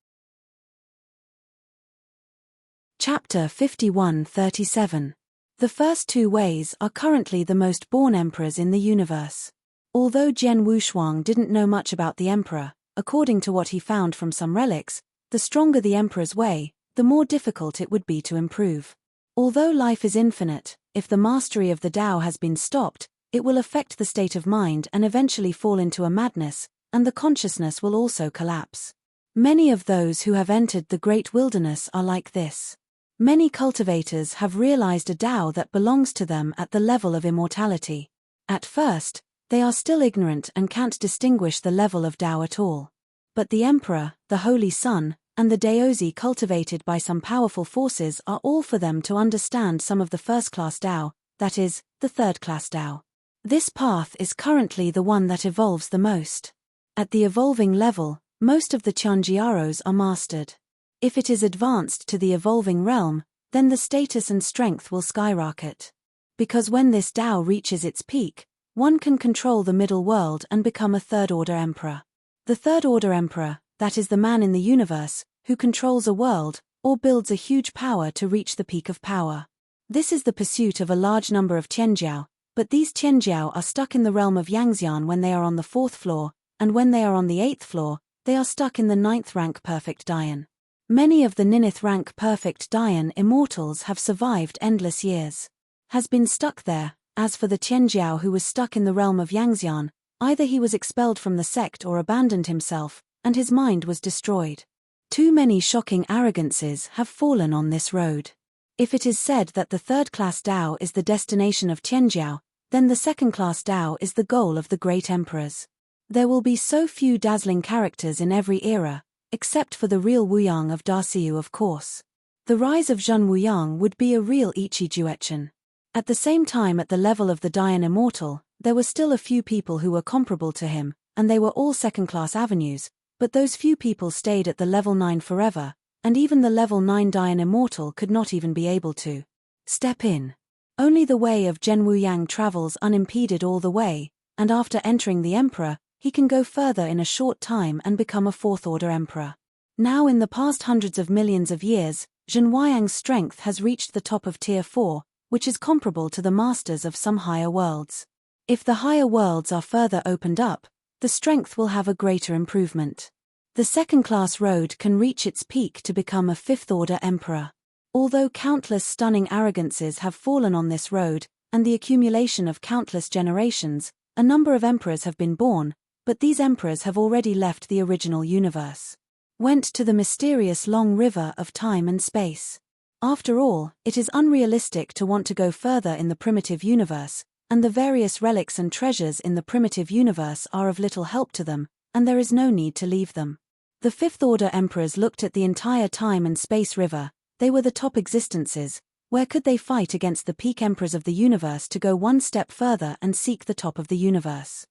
S1: Chapter 51-37. The first two ways are currently the most born emperors in the universe. Although Jian Wushuang didn't know much about the emperor, according to what he found from some relics, the stronger the emperor's way, the more difficult it would be to improve. Although life is infinite, if the mastery of the Tao has been stopped, it will affect the state of mind and eventually fall into a madness, and the consciousness will also collapse. Many of those who have entered the great wilderness are like this. Many cultivators have realized a Tao that belongs to them at the level of immortality. At first, they are still ignorant and can't distinguish the level of Tao at all. But the Emperor, the Holy Sun, and the Daozi cultivated by some powerful forces are all for them to understand some of the first-class Tao, that is, the third-class Tao. This path is currently the one that evolves the most. At the evolving level, most of the Tianjiaros are mastered. If it is advanced to the evolving realm, then the status and strength will skyrocket. Because when this Tao reaches its peak, one can control the middle world and become a third-order emperor. The third-order emperor, that is the man in the universe, who controls a world, or builds a huge power to reach the peak of power. This is the pursuit of a large number of Tianjiao, but these Tianjiao are stuck in the realm of Yangxian when they are on the 4th floor, and when they are on the 8th floor, they are stuck in the 9th rank perfect Dayan. Many of the 9th rank perfect Dayan immortals have survived endless years. Has been stuck there. As for the Tianjiao who was stuck in the realm of Yangxian, either he was expelled from the sect or abandoned himself, and his mind was destroyed. Too many shocking arrogances have fallen on this road. If it is said that the third-class Tao is the destination of Tianjiao, then the second-class Tao is the goal of the great emperors. There will be so few dazzling characters in every era, except for the real Wuyang of Darciu, of course. The rise of Zhen Wuyang would be a real Ichi-Juechen. At the same time, at the level of the Dayan Immortal, there were still a few people who were comparable to him, and they were all second-class avenues, but those few people stayed at the level 9 forever, and even the level 9 Dayan Immortal could not even be able to step in. Only the way of Zhen Wuyang travels unimpeded all the way, and after entering the Emperor, he can go further in a short time and become a fourth-order emperor. Now in the past hundreds of millions of years, Zhen Wuyang's strength has reached the top of Tier 4, which is comparable to the masters of some higher worlds. If the higher worlds are further opened up, the strength will have a greater improvement. The second-class road can reach its peak to become a fifth-order emperor. Although countless stunning arrogances have fallen on this road, and the accumulation of countless generations, a number of emperors have been born, but these emperors have already left the original universe. Went to the mysterious long river of time and space. After all, it is unrealistic to want to go further in the primitive universe, and the various relics and treasures in the primitive universe are of little help to them, and there is no need to leave them. The fifth-order emperors looked at the entire time and space river. They were the top existences. Where could they fight against the peak emperors of the universe to go one step further and seek the top of the universe?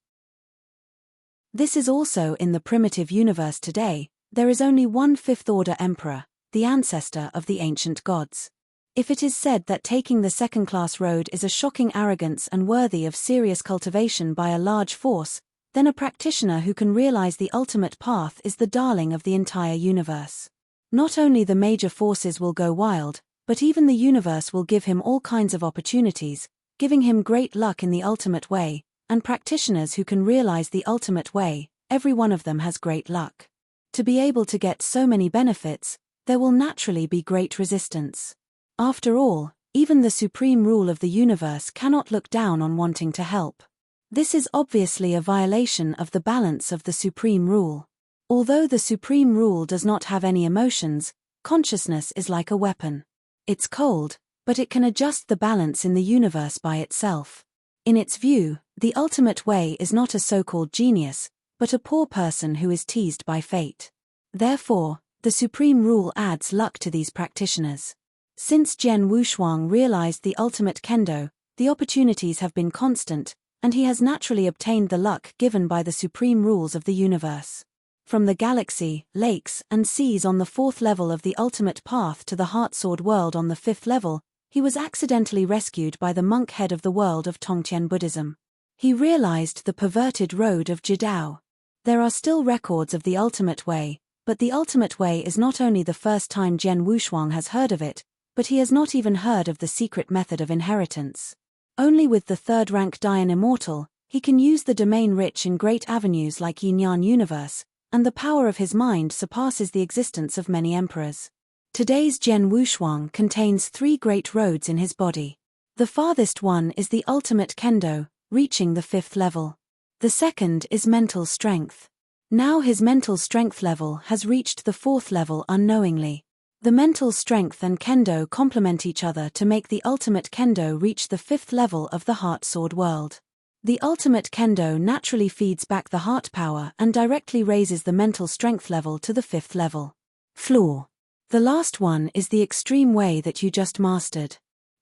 S1: This is also in the primitive universe today. There is only one fifth-order emperor, the ancestor of the ancient gods. If it is said that taking the second-class road is a shocking arrogance and worthy of serious cultivation by a large force, then a practitioner who can realize the ultimate path is the darling of the entire universe. Not only the major forces will go wild, but even the universe will give him all kinds of opportunities, giving him great luck in the ultimate way, and practitioners who can realize the ultimate way, every one of them has great luck. To be able to get so many benefits, there will naturally be great resistance. After all, even the supreme rule of the universe cannot look down on wanting to help. This is obviously a violation of the balance of the supreme rule. Although the supreme rule does not have any emotions, consciousness is like a weapon. It's cold, but it can adjust the balance in the universe by itself. In its view, the ultimate way is not a so-called genius, but a poor person who is teased by fate. Therefore, The supreme rule adds luck to these practitioners. Since Jian Wushuang realized the ultimate kendo, the opportunities have been constant, and he has naturally obtained the luck given by the supreme rules of the universe. From the galaxy, lakes, and seas on the 4th level of the ultimate path to the heart-sword world on the 5th level, he was accidentally rescued by the monk head of the world of Tongtian Buddhism. He realized the perverted road of Jidao. There are still records of the ultimate way, but the ultimate way is not only the first time Jian Wushuang has heard of it, but he has not even heard of the secret method of inheritance. Only with the 3rd rank Dian Immortal, he can use the domain rich in great avenues like Yin-Yang Universe, and the power of his mind surpasses the existence of many emperors. Today's Jian Wushuang contains 3 great roads in his body. The farthest one is the ultimate kendo, reaching the 5th level. The second is mental strength. Now his mental strength level has reached the 4th level unknowingly. The mental strength and kendo complement each other to make the ultimate kendo reach the 5th level of the heart sword world. The ultimate kendo naturally feeds back the heart power and directly raises the mental strength level to the 5th level. Floor. The last one is the extreme way that you just mastered.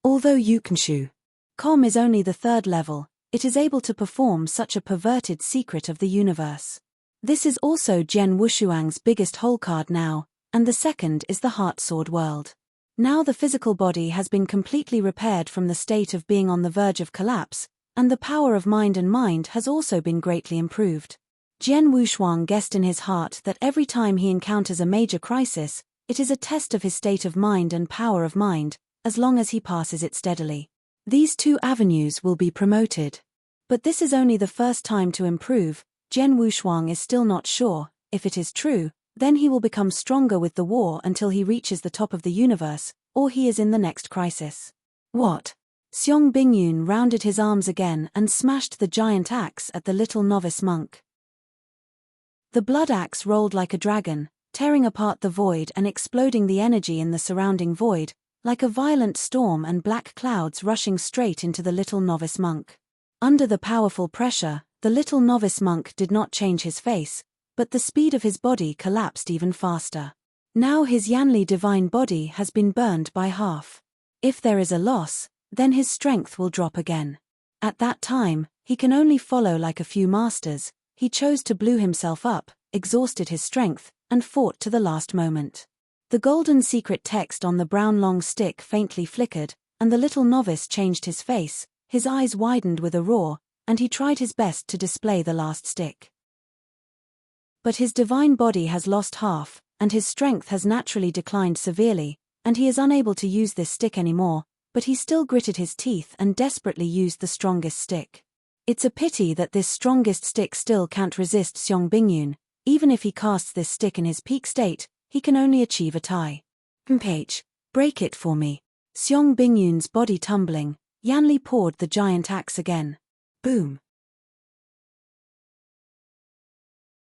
S1: Although Yukanshu Com is only the 3rd level, it is able to perform such a perverted secret of the universe. This is also Jian Wushuang's biggest hole card now, and the second is the heart sword world. Now the physical body has been completely repaired from the state of being on the verge of collapse, and the power of mind and mind has also been greatly improved. Jian Wushuang guessed in his heart that every time he encounters a major crisis, it is a test of his state of mind and power of mind, as long as he passes it steadily. These 2 avenues will be promoted. But this is only the first time to improve. Jian Wushuang is still not sure. If it is true, then he will become stronger with the war until he reaches the top of the universe, or he is in the next crisis. What? Xiong Bingyun rounded his arms again and smashed the giant axe at the little novice monk. The blood axe rolled like a dragon, tearing apart the void and exploding the energy in the surrounding void, like a violent storm and black clouds rushing straight into the little novice monk. Under the powerful pressure, the little novice monk did not change his face, but the speed of his body collapsed even faster. Now his Yanli divine body has been burned by half. If there is a loss, then his strength will drop again. At that time, he can only follow like a few masters. He chose to blew himself up, exhausted his strength, and fought to the last moment. The golden secret text on the brown long stick faintly flickered, and the little novice changed his face, his eyes widened with a roar, and he tried his best to display the last stick. But his divine body has lost half, and his strength has naturally declined severely, and he is unable to use this stick anymore, but he still gritted his teeth and desperately used the strongest stick. It's a pity that this strongest stick still can't resist Xiong Bingyun. Even if he casts this stick in his peak state, he can only achieve a tie. Page, break it for me. Xiong Bingyun's body tumbling, Yanli poured the giant axe again. Boom.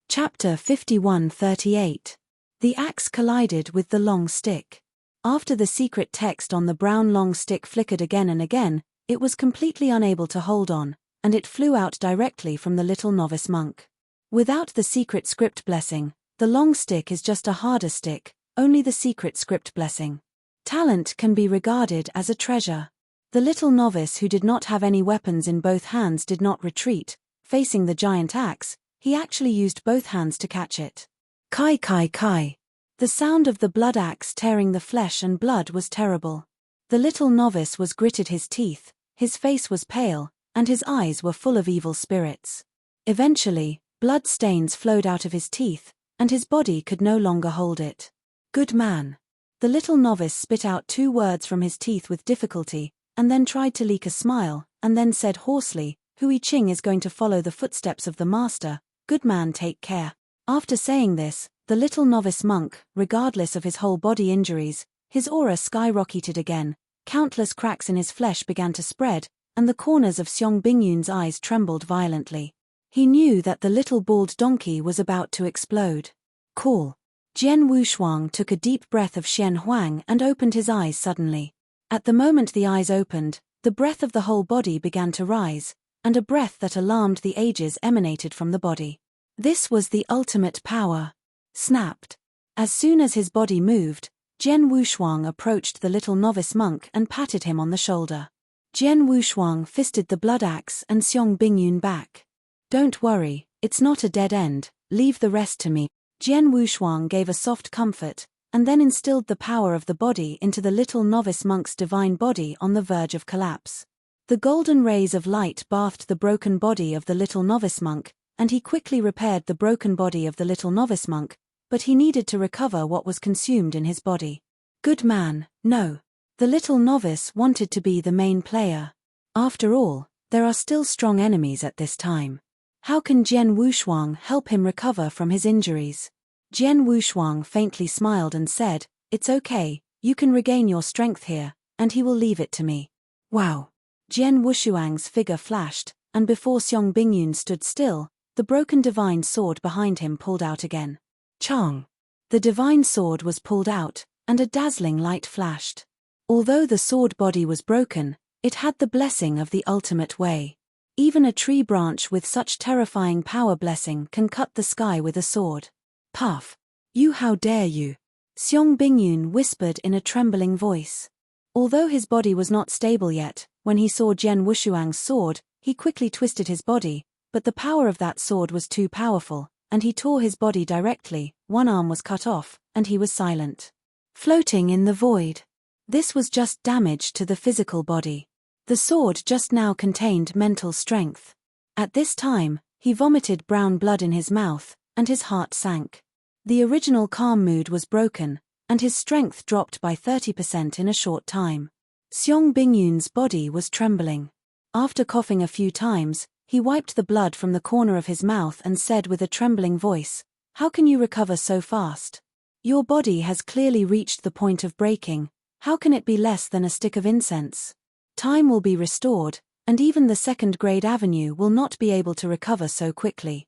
S1: Chapter 51-38. The axe collided with the long stick. After the secret text on the brown long stick flickered again and again, it was completely unable to hold on, and it flew out directly from the little novice monk. Without the secret script blessing, the long stick is just a harder stick, only the secret script blessing. Talent can be regarded as a treasure. The little novice who did not have any weapons in both hands did not retreat, facing the giant axe. He actually used both hands to catch it. Kai kai kai. The sound of the blood axe tearing the flesh and blood was terrible. The little novice was gritted his teeth, his face was pale, and his eyes were full of evil spirits. Eventually, blood stains flowed out of his teeth, and his body could no longer hold it. Good man. The little novice spit out 2 words from his teeth with difficulty, and then tried to leak a smile, and then said hoarsely, Hui Ching is going to follow the footsteps of the master. Good man, take care. After saying this, the little novice monk, regardless of his whole body injuries, his aura skyrocketed again, countless cracks in his flesh began to spread, and the corners of Xiong Bingyun's eyes trembled violently. He knew that the little bald donkey was about to explode. Cool. Jian Wushuang took a deep breath of Xian Huang and opened his eyes suddenly. At the moment the eyes opened, the breath of the whole body began to rise, and a breath that alarmed the ages emanated from the body. This was the ultimate power. Snapped. As soon as his body moved, Jian Wushuang approached the little novice monk and patted him on the shoulder. Jian Wushuang fisted the blood axe and Xiong Bingyun back. "Don't worry, it's not a dead end, leave the rest to me." Jian Wushuang gave a soft comfort, and then instilled the power of the body into the little novice monk's divine body on the verge of collapse. The golden rays of light bathed the broken body of the little novice monk, and he quickly repaired the broken body of the little novice monk, but he needed to recover what was consumed in his body. Good man, no. The little novice wanted to be the main player. After all, there are still strong enemies at this time. How can Jian Wushuang help him recover from his injuries? Jian Wushuang faintly smiled and said, "It's okay, you can regain your strength here, and he will leave it to me." Wow! Jian Wushuang's figure flashed, and before Xiong Bingyun stood still, the broken divine sword behind him pulled out again. Chang! The divine sword was pulled out, and a dazzling light flashed. Although the sword body was broken, it had the blessing of the ultimate way. Even a tree branch with such terrifying power blessing can cut the sky with a sword. Puff! You, how dare you? Xiong Bingyun whispered in a trembling voice. Although his body was not stable yet, when he saw Jian Wushuang's sword, he quickly twisted his body, but the power of that sword was too powerful, and he tore his body directly. One arm was cut off, and he was silent. Floating in the void. This was just damage to the physical body. The sword just now contained mental strength. At this time, he vomited brown blood in his mouth, and his heart sank. The original calm mood was broken, and his strength dropped by 30% in a short time. Xiong Bingyun's body was trembling. After coughing a few times, he wiped the blood from the corner of his mouth and said with a trembling voice, "How can you recover so fast? Your body has clearly reached the point of breaking. How can it be less than a stick of incense? Time will be restored, and even the second-grade avenue will not be able to recover so quickly."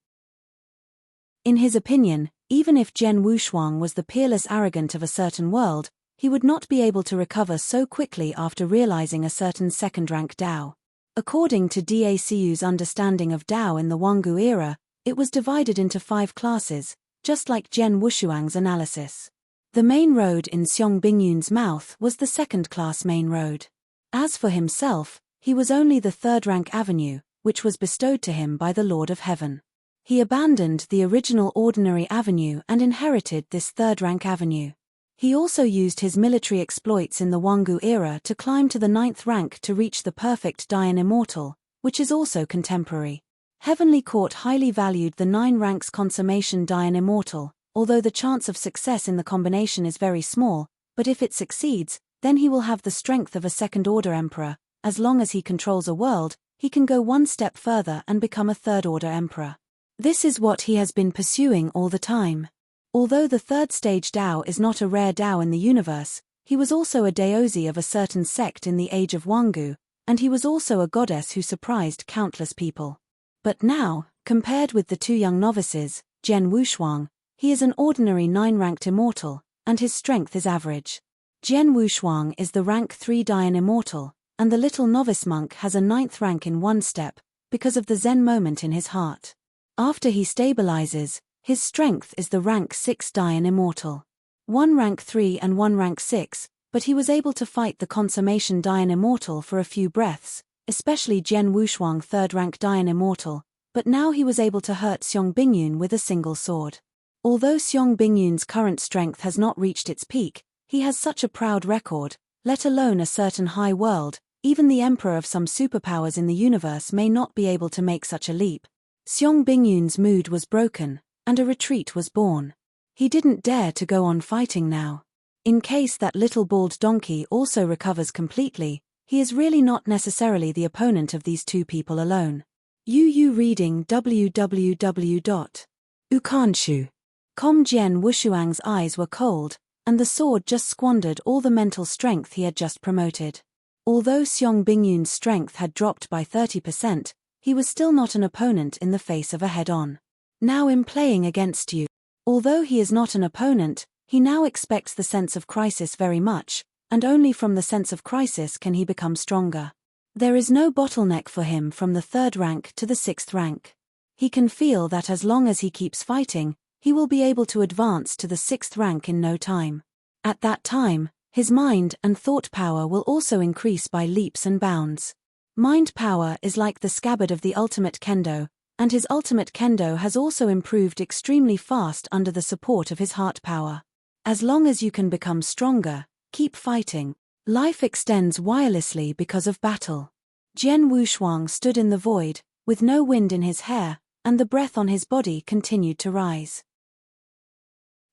S1: In his opinion, even if Jian Wushuang was the peerless arrogant of a certain world, he would not be able to recover so quickly after realizing a certain second-rank Dao. According to Dacu's understanding of Dao in the Wangu era, it was divided into 5 classes, just like Jian Wushuang's analysis. The main road in Xiong Bingyun's mouth was the second-class main road. As for himself, he was only the third-rank avenue, which was bestowed to him by the Lord of Heaven. He abandoned the original ordinary avenue and inherited this third-rank avenue. He also used his military exploits in the Wangu era to climb to the 9th rank to reach the perfect Dayan Immortal, which is also contemporary. Heavenly Court highly valued the 9 ranks consummation Dayan Immortal, although the chance of success in the combination is very small, but if it succeeds, then he will have the strength of a second-order emperor. As long as he controls a world, he can go one step further and become a third-order emperor. This is what he has been pursuing all the time. Although the third stage Dao is not a rare Dao in the universe, he was also a daozi of a certain sect in the age of Wangu, and he was also a goddess who surprised countless people. But now, compared with the 2 young novices, Jian Wushuang, he is an ordinary 9-ranked immortal, and his strength is average. Jian Wushuang is the rank 3 Dayan Immortal, and the little novice monk has a 9th rank in 1 step, because of the Zen moment in his heart. After he stabilizes, his strength is the rank 6 Dayan Immortal. 1 rank 3 and 1 rank 6, but he was able to fight the consummation Dayan Immortal for a few breaths, especially Jian Wushuang 3rd rank Dayan Immortal, but now he was able to hurt Xiong Bingyun with a single sword. Although Xiong Bingyun's current strength has not reached its peak, he has such a proud record, let alone a certain high world, even the emperor of some superpowers in the universe may not be able to make such a leap. Xiong Bingyun's mood was broken, and a retreat was born. He didn't dare to go on fighting now. In case that little bald donkey also recovers completely, he is really not necessarily the opponent of these 2 people alone. UU reading www.ukanshu.com. Jian Wushuang's eyes were cold, and the sword just squandered all the mental strength he had just promoted. Although Xiong Bingyun's strength had dropped by 30%, he was still not an opponent in the face of a head-on. Now in playing against you. Although he is not an opponent, he now expects the sense of crisis very much, and only from the sense of crisis can he become stronger. There is no bottleneck for him from the 3rd rank to the 6th rank. He can feel that as long as he keeps fighting, he will be able to advance to the 6th rank in no time. At that time, his mind and thought power will also increase by leaps and bounds. Mind power is like the scabbard of the ultimate kendo, and his ultimate kendo has also improved extremely fast under the support of his heart power. As long as you can become stronger, keep fighting. Life extends wirelessly because of battle. Jian Wushuang stood in the void, with no wind in his hair, and the breath on his body continued to rise.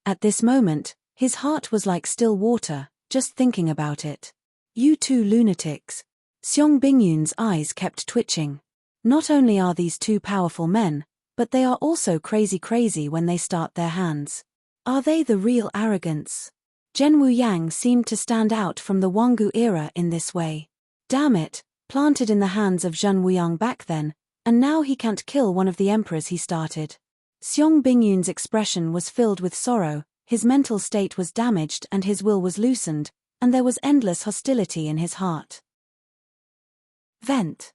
S1: At this moment, his heart was like still water, just thinking about it. You two lunatics. Xiong Bingyun's eyes kept twitching. Not only are these two powerful men, but they are also crazy when they start their hands. Are they the real arrogance? Zhen Wuyang seemed to stand out from the Wangu era in this way. Damn it, planted in the hands of Zhen Wuyang back then, and now he can't kill one of the emperors he started. Xiong Bingyun's expression was filled with sorrow, his mental state was damaged and his will was loosened, and there was endless hostility in his heart. Vent.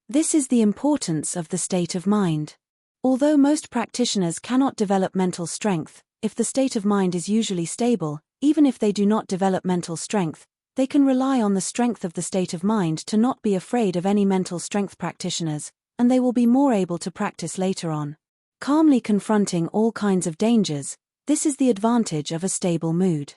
S1: This is the importance of the state of mind. Although most practitioners cannot develop mental strength, if the state of mind is usually stable, even if they do not develop mental strength, they can rely on the strength of the state of mind to not be afraid of any mental strength practitioners, and they will be more able to practice later on. Calmly confronting all kinds of dangers, this is the advantage of a stable mood.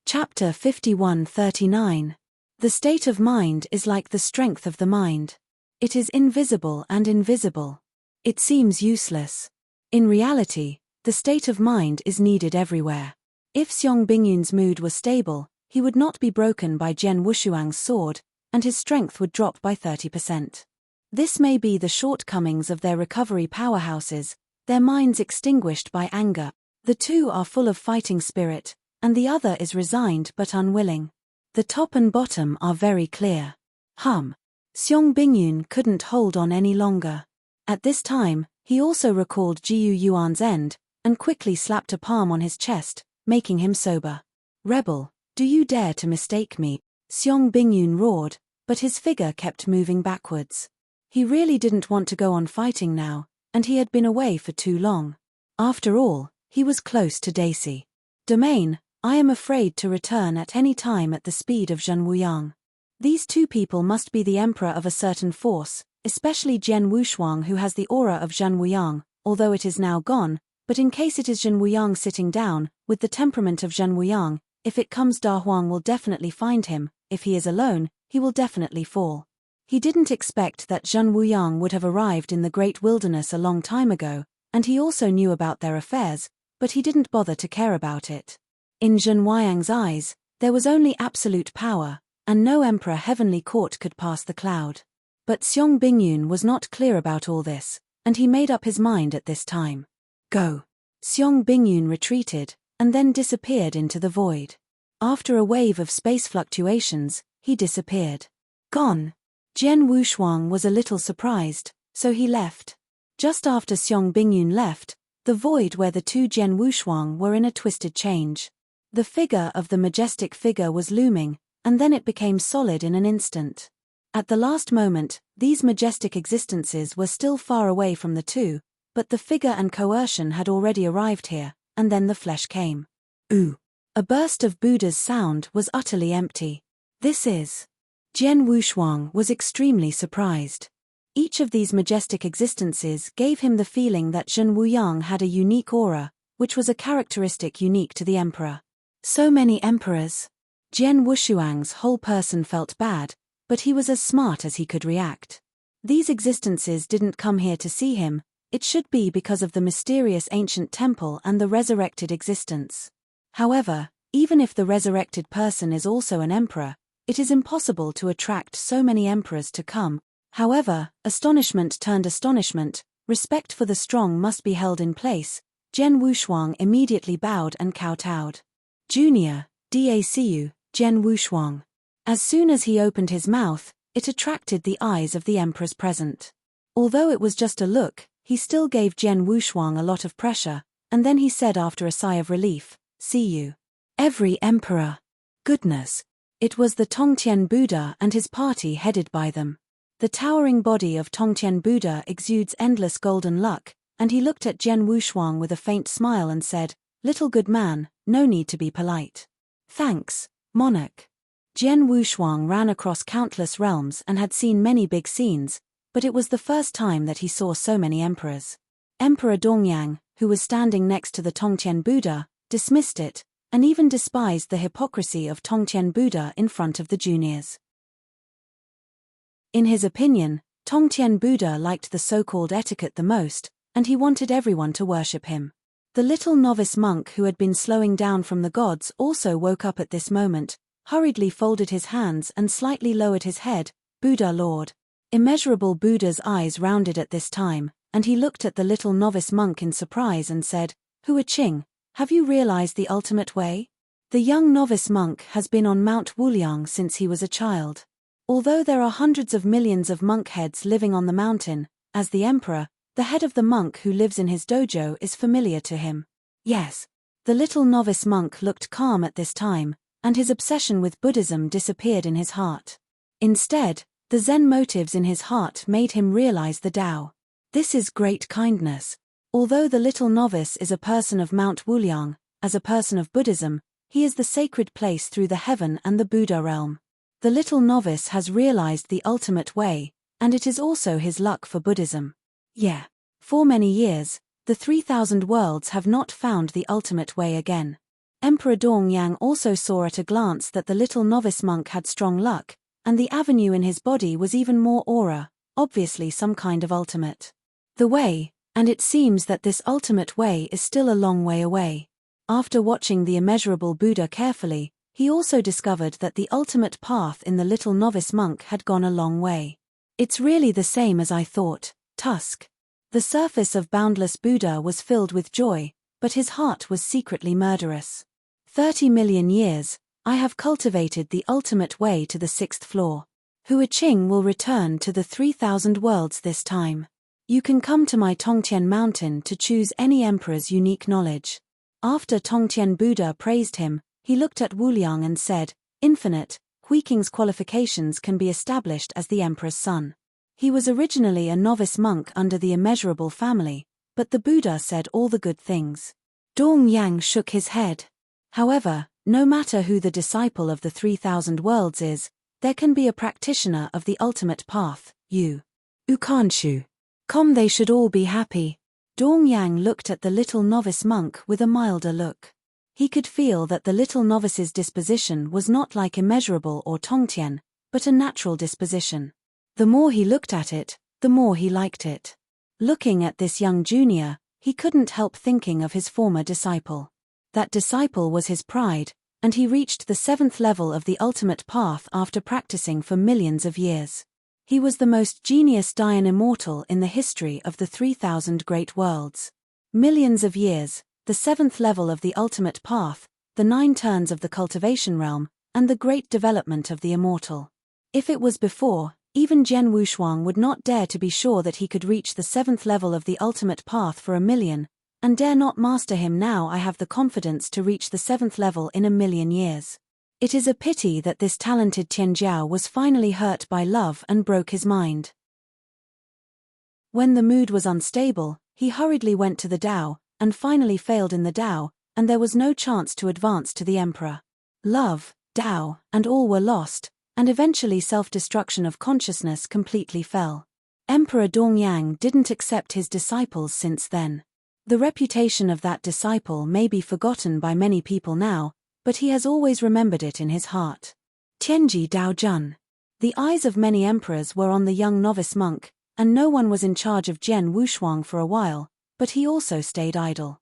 S1: Chapter 51-39. The state of mind is like the strength of the mind. It is invisible and invisible. It seems useless. In reality, the state of mind is needed everywhere. If Xiong Bingyun's mood was stable, he would not be broken by Jian Wushuang's sword, and his strength would drop by 30%. This may be the shortcomings of their recovery powerhouses, their minds extinguished by anger. The two are full of fighting spirit, and the other is resigned but unwilling. The top and bottom are very clear. Xiong Bingyun couldn't hold on any longer. At this time, he also recalled Jiu Yuan's end, and quickly slapped a palm on his chest, making him sober. Rebel, do you dare to mistake me? Xiong Bingyun roared, but his figure kept moving backwards. He really didn't want to go on fighting now, and he had been away for too long. After all, he was close to Daisy. Domain, I am afraid to return at any time at the speed of Zhen Wuyang. These two people must be the emperor of a certain force, especially Jian Wushuang who has the aura of Zhen Wuyang, although it is now gone, but in case it is Zhen Wuyang sitting down, with the temperament of Zhen Wuyang, if it comes Da Huang will definitely find him, if he is alone, he will definitely fall. He didn't expect that Zhen Wuyang would have arrived in the Great Wilderness a long time ago, and he also knew about their affairs, but he didn't bother to care about it. In Zhen Wuyang's eyes, there was only absolute power, and no emperor heavenly court could pass the cloud. But Xiong Bingyun was not clear about all this, and he made up his mind at this time. Go. Xiong Bingyun retreated, and then disappeared into the void. After a wave of space fluctuations, he disappeared. Gone. Jian Wushuang was a little surprised, so he left. Just after Xiong Bingyun left, the void where the two Jian Wushuang were in a twisted change. The figure of the majestic figure was looming, and then it became solid in an instant. At the last moment, these majestic existences were still far away from the two, but the figure and coercion had already arrived here, and then the flesh came. Ooh! A burst of Buddha's sound was utterly empty. This is... Jian Wushuang was extremely surprised. Each of these majestic existences gave him the feeling that Zhen Wuyang had a unique aura, which was a characteristic unique to the emperor. So many emperors. Jian Wushuang's whole person felt bad, but he was as smart as he could react. These existences didn't come here to see him, it should be because of the mysterious ancient temple and the resurrected existence. However, even if the resurrected person is also an emperor, it is impossible to attract so many emperors to come. However, astonishment turned astonishment, respect for the strong must be held in place. Jian Wushuang immediately bowed and kowtowed. Junior, DACU, Jian Wushuang. As soon as he opened his mouth, it attracted the eyes of the emperors present. Although it was just a look, he still gave Jian Wushuang a lot of pressure, and then he said after a sigh of relief, "See you." Every emperor. Goodness. It was the Tongtian Buddha and his party headed by them. The towering body of Tongtian Buddha exudes endless golden luck, and he looked at Jian Wushuang with a faint smile and said, "Little good man, no need to be polite." "Thanks, monarch." Jian Wushuang ran across countless realms and had seen many big scenes, but it was the first time that he saw so many emperors. Emperor Dongyang, who was standing next to the Tongtian Buddha, dismissed it, and even despised the hypocrisy of Tongtian Buddha in front of the juniors. In his opinion, Tongtian Buddha liked the so-called etiquette the most, and he wanted everyone to worship him. The little novice monk who had been slowing down from the gods also woke up at this moment, hurriedly folded his hands and slightly lowered his head. "Buddha Lord." Immeasurable Buddha's eyes rounded at this time, and he looked at the little novice monk in surprise and said, "Hua Qing, have you realized the ultimate way?" The young novice monk has been on Mount Wuliang since he was a child. Although there are hundreds of millions of monk heads living on the mountain, as the emperor, the head of the monk who lives in his dojo is familiar to him. Yes. The little novice monk looked calm at this time, and his obsession with Buddhism disappeared in his heart. Instead, the Zen motives in his heart made him realize the Tao. This is great kindness. Although the little novice is a person of Mount Wuliang, as a person of Buddhism, he is the sacred place through the heaven and the Buddha realm. The little novice has realized the ultimate way, and it is also his luck for Buddhism. Yeah. For many years, the 3,000 worlds have not found the ultimate way again. Emperor Dongyang also saw at a glance that the little novice monk had strong luck, and the avenue in his body was even more aura, obviously some kind of ultimate. The way, and it seems that this ultimate way is still a long way away. After watching the immeasurable Buddha carefully, he also discovered that the ultimate path in the little novice monk had gone a long way. "It's really the same as I thought, Tusk." The surface of boundless Buddha was filled with joy, but his heart was secretly murderous. 30 million years, I have cultivated the ultimate way to the 6th floor. Hua Qing will return to the 3,000 worlds this time. You can come to my Tongtian mountain to choose any emperor's unique knowledge. After Tongtian Buddha praised him, he looked at Wuliang and said, "Infinite, Hui Qing's qualifications can be established as the emperor's son. He was originally a novice monk under the immeasurable family, but the Buddha said all the good things." Dongyang shook his head. However, no matter who the disciple of the 3,000 worlds is, there can be a practitioner of the ultimate path, you. Ukanshu. Come, they should all be happy. Dongyang looked at the little novice monk with a milder look. He could feel that the little novice's disposition was not like immeasurable or Tongtian, but a natural disposition. The more he looked at it, the more he liked it. Looking at this young junior, he couldn't help thinking of his former disciple. That disciple was his pride, and he reached the 7th level of the ultimate path after practicing for millions of years. He was the most genius Dayan immortal in the history of the 3,000 great worlds. Millions of years, the 7th level of the ultimate path, the 9 turns of the cultivation realm, and the great development of the immortal. If it was before, even Jian Wushuang would not dare to be sure that he could reach the 7th level of the ultimate path for a million, and dare not master him now. I have the confidence to reach the 7th level in a million years. It is a pity that this talented Tianjiao was finally hurt by love and broke his mind. When the mood was unstable, he hurriedly went to the Tao, and finally failed in the Tao, and there was no chance to advance to the emperor. Love, Tao, and all were lost, and eventually self-destruction of consciousness completely fell. Emperor Dongyang didn't accept his disciples since then. The reputation of that disciple may be forgotten by many people now, but he has always remembered it in his heart. Tianji Daojun. The eyes of many emperors were on the young novice monk, and no one was in charge of Jian Wushuang for a while, but he also stayed idle.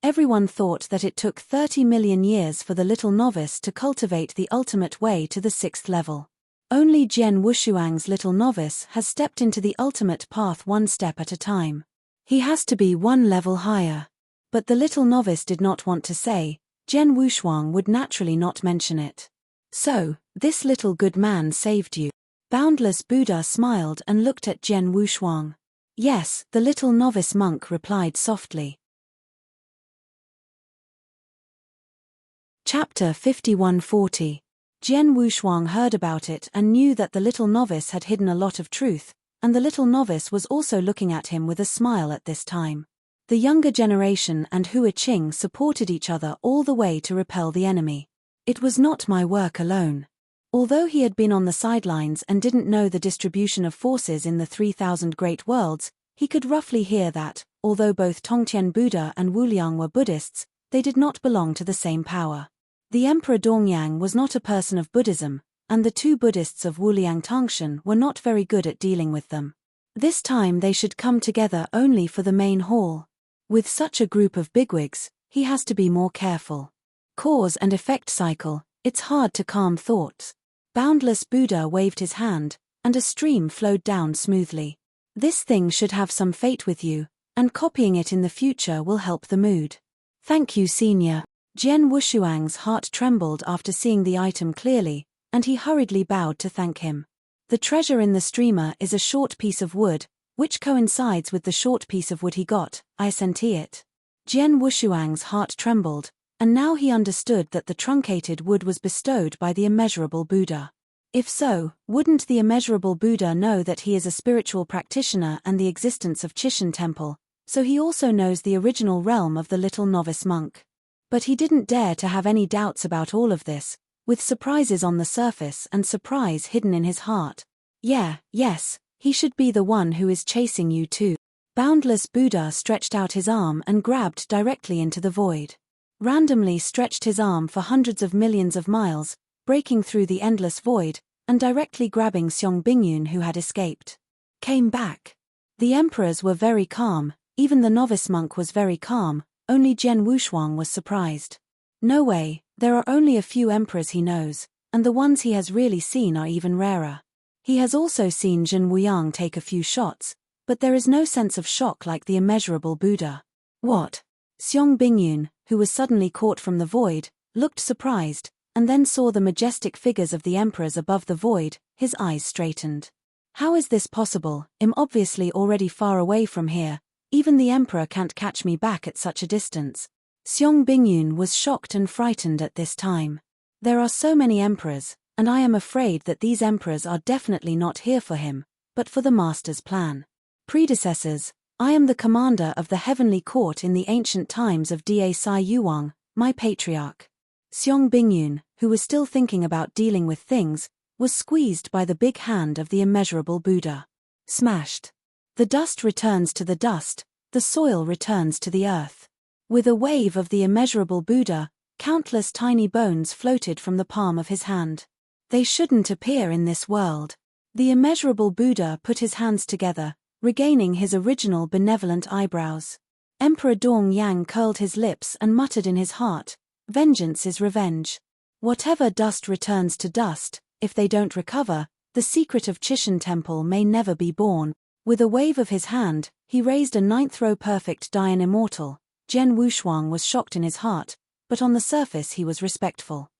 S1: Everyone thought that it took 30 million years for the little novice to cultivate the ultimate way to the 6th level. Only Jian Wushuang's little novice has stepped into the ultimate path one step at a time. He has to be one level higher. But the little novice did not want to say, Jian Wushuang would naturally not mention it. "So, this little good man saved you." Boundless Buddha smiled and looked at Jian Wushuang. "Yes," the little novice monk replied softly. Chapter 5140. Jian Wushuang heard about it and knew that the little novice had hidden a lot of truth, and the little novice was also looking at him with a smile at this time. The younger generation and Hua Qing supported each other all the way to repel the enemy. It was not my work alone. Although he had been on the sidelines and didn't know the distribution of forces in the 3,000 great worlds, he could roughly hear that, although both Tongtian Buddha and Wuliang were Buddhists, they did not belong to the same power. The Emperor Dongyang was not a person of Buddhism, and the two Buddhists of Wuliang Tangshan were not very good at dealing with them. This time they should come together only for the main hall. With such a group of bigwigs, he has to be more careful. Cause and effect cycle, it's hard to calm thoughts. Boundless Buddha waved his hand, and a stream flowed down smoothly. This thing should have some fate with you, and copying it in the future will help the mood. Thank you, Senior. Jian Wushuang's heart trembled after seeing the item clearly, and he hurriedly bowed to thank him. The treasure in the streamer is a short piece of wood, which coincides with the short piece of wood he got. I sent it. Jian Wushuang's heart trembled, and now he understood that the truncated wood was bestowed by the immeasurable Buddha. If so, wouldn't the immeasurable Buddha know that he is a spiritual practitioner and the existence of Chishan Temple, so he also knows the original realm of the little novice monk. But he didn't dare to have any doubts about all of this, with surprises on the surface and surprise hidden in his heart. Yes, he should be the one who is chasing you too. Boundless Buddha stretched out his arm and grabbed directly into the void. Randomly stretched his arm for hundreds of millions of miles, breaking through the endless void, and directly grabbing Xiong Bingyun, who had escaped. Came back. The emperors were very calm, even the novice monk was very calm, only Jian Wushuang was surprised. No way, there are only a few emperors he knows, and the ones he has really seen are even rarer. He has also seen Zhen Wuyang take a few shots, but there is no sense of shock like the immeasurable Buddha. What? Xiong Bingyun, who was suddenly caught from the void, looked surprised, and then saw the majestic figures of the emperors above the void. His eyes straightened. How is this possible? I'm obviously already far away from here, even the emperor can't catch me back at such a distance. Xiong Bingyun was shocked and frightened at this time. There are so many emperors, and I am afraid that these emperors are definitely not here for him, but for the master's plan. Predecessors, I am the commander of the heavenly court in the ancient times of Da Sai Yuang, my patriarch. Xiong Bingyun, who was still thinking about dealing with things, was squeezed by the big hand of the immeasurable Buddha. Smashed. The dust returns to the dust, the soil returns to the earth. With a wave of the immeasurable Buddha, countless tiny bones floated from the palm of his hand. They shouldn't appear in this world. The immeasurable Buddha put his hands together, regaining his original benevolent eyebrows. Emperor Dongyang curled his lips and muttered in his heart, "Vengeance is revenge. Whatever dust returns to dust, if they don't recover, the secret of Chishan Temple may never be born." With a wave of his hand, he raised a 9th-row perfect Dian Immortal. Jian Wushuang was shocked in his heart, but on the surface he was respectful.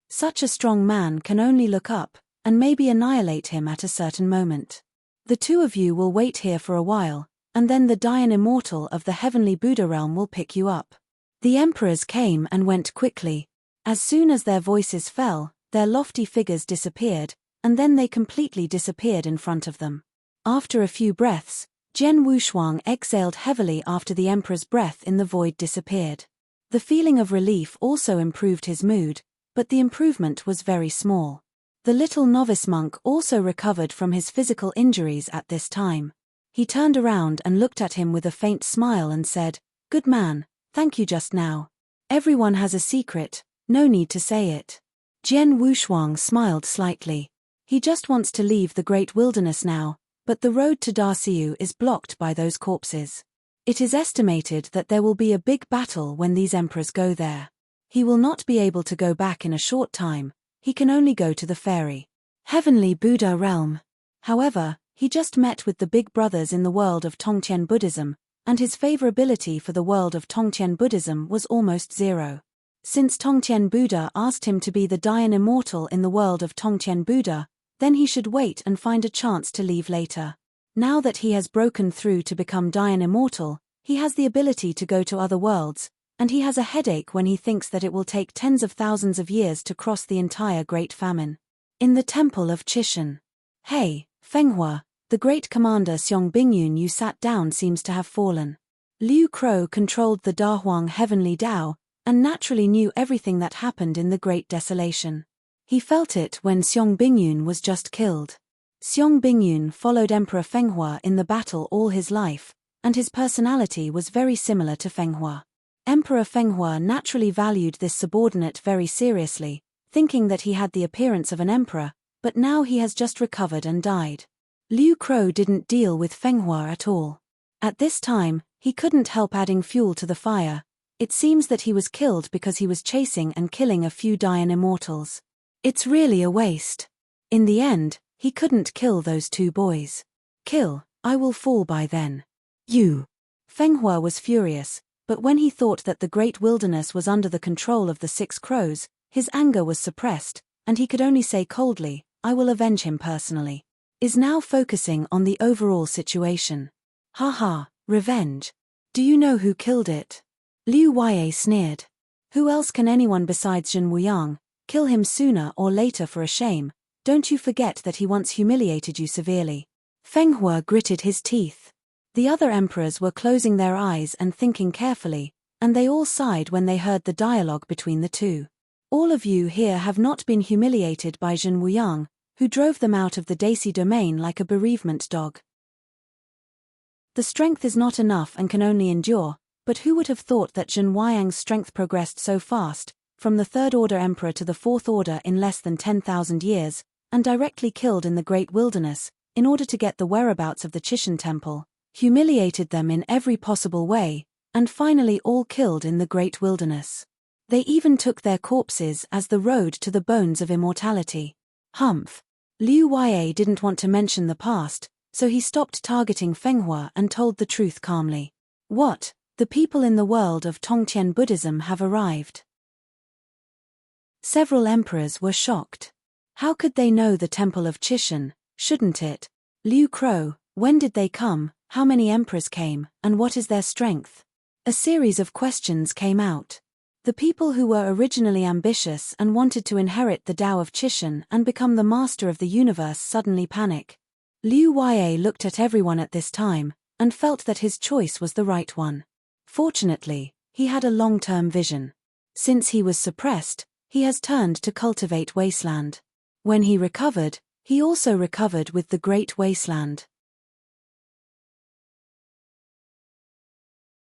S1: Such a strong man can only look up, and maybe annihilate him at a certain moment. The two of you will wait here for a while, and then the Dian Immortal of the heavenly Buddha realm will pick you up. The emperors came and went quickly. As soon as their voices fell, their lofty figures disappeared, and then they completely disappeared in front of them. After a few breaths, Jian Wushuang exhaled heavily after the emperor's breath in the void disappeared. The feeling of relief also improved his mood, but the improvement was very small. The little novice monk also recovered from his physical injuries at this time. He turned around and looked at him with a faint smile and said, "Good man, thank you just now. Everyone has a secret, no need to say it." Jian Wushuang smiled slightly. He just wants to leave the great wilderness now, but the road to Darciu is blocked by those corpses. It is estimated that there will be a big battle when these emperors go there. He will not be able to go back in a short time. He can only go to the fairy heavenly Buddha realm. However, he just met with the big brothers in the world of Tongtian Buddhism, and his favorability for the world of Tongtian Buddhism was almost zero. Since Tongtian Buddha asked him to be the Dian Immortal in the world of Tongtian Buddha, then he should wait and find a chance to leave later. Now that he has broken through to become Dian Immortal, he has the ability to go to other worlds, and he has a headache when he thinks that it will take tens of thousands of years to cross the entire Great Famine. In the Temple of Chishan. Hey, Fenghua, the great commander Xiong Bingyun you sat down seems to have fallen. Liu Crow controlled the Dahuang heavenly Tao, and naturally knew everything that happened in the Great Desolation. He felt it when Xiong Bingyun was just killed. Xiong Bingyun followed Emperor Fenghua in the battle all his life, and his personality was very similar to Fenghua. Emperor Fenghua naturally valued this subordinate very seriously, thinking that he had the appearance of an emperor, but now he has just recovered and died. Liu Crow didn't deal with Fenghua at all. At this time, he couldn't help adding fuel to the fire. It seems that he was killed because he was chasing and killing a few Dayan immortals. It's really a waste. In the end, he couldn't kill those two boys. Kill, I will fall by then. You. Fenghua was furious, but when he thought that the great wilderness was under the control of the 6 crows, his anger was suppressed, and he could only say coldly, I will avenge him personally. Is now focusing on the overall situation. Haha, revenge. Do you know who killed it? Liu Wei sneered. Who else can anyone besides Zhen Wuyang? Kill him sooner or later for a shame. Don't you forget that he once humiliated you severely. Fenghua gritted his teeth. The other emperors were closing their eyes and thinking carefully, and they all sighed when they heard the dialogue between the two. All of you here have not been humiliated by Zhen Wuyang, who drove them out of the Daci domain like a bereavement dog. The strength is not enough and can only endure, but who would have thought that Zhen Wuyang's strength progressed so fast, from the 3rd Order Emperor to the 4th Order in less than 10,000 years, and directly killed in the Great Wilderness, in order to get the whereabouts of the Chishan Temple, humiliated them in every possible way, and finally all killed in the Great Wilderness. They even took their corpses as the road to the bones of immortality. Humph. Liu Wei didn't want to mention the past, so he stopped targeting Fenghua and told the truth calmly. What? The people in the world of Tongtian Buddhism have arrived. Several emperors were shocked. How could they know the Temple of Chishan, shouldn't it? Liu Crow, when did they come, how many emperors came, and what is their strength? A series of questions came out. The people who were originally ambitious and wanted to inherit the Tao of Chishan and become the master of the universe suddenly panic. Liu Wei looked at everyone at this time, and felt that his choice was the right one. Fortunately, he had a long-term vision. Since he was suppressed, he has turned to cultivate wasteland. When he recovered, he also recovered with the Great Wasteland.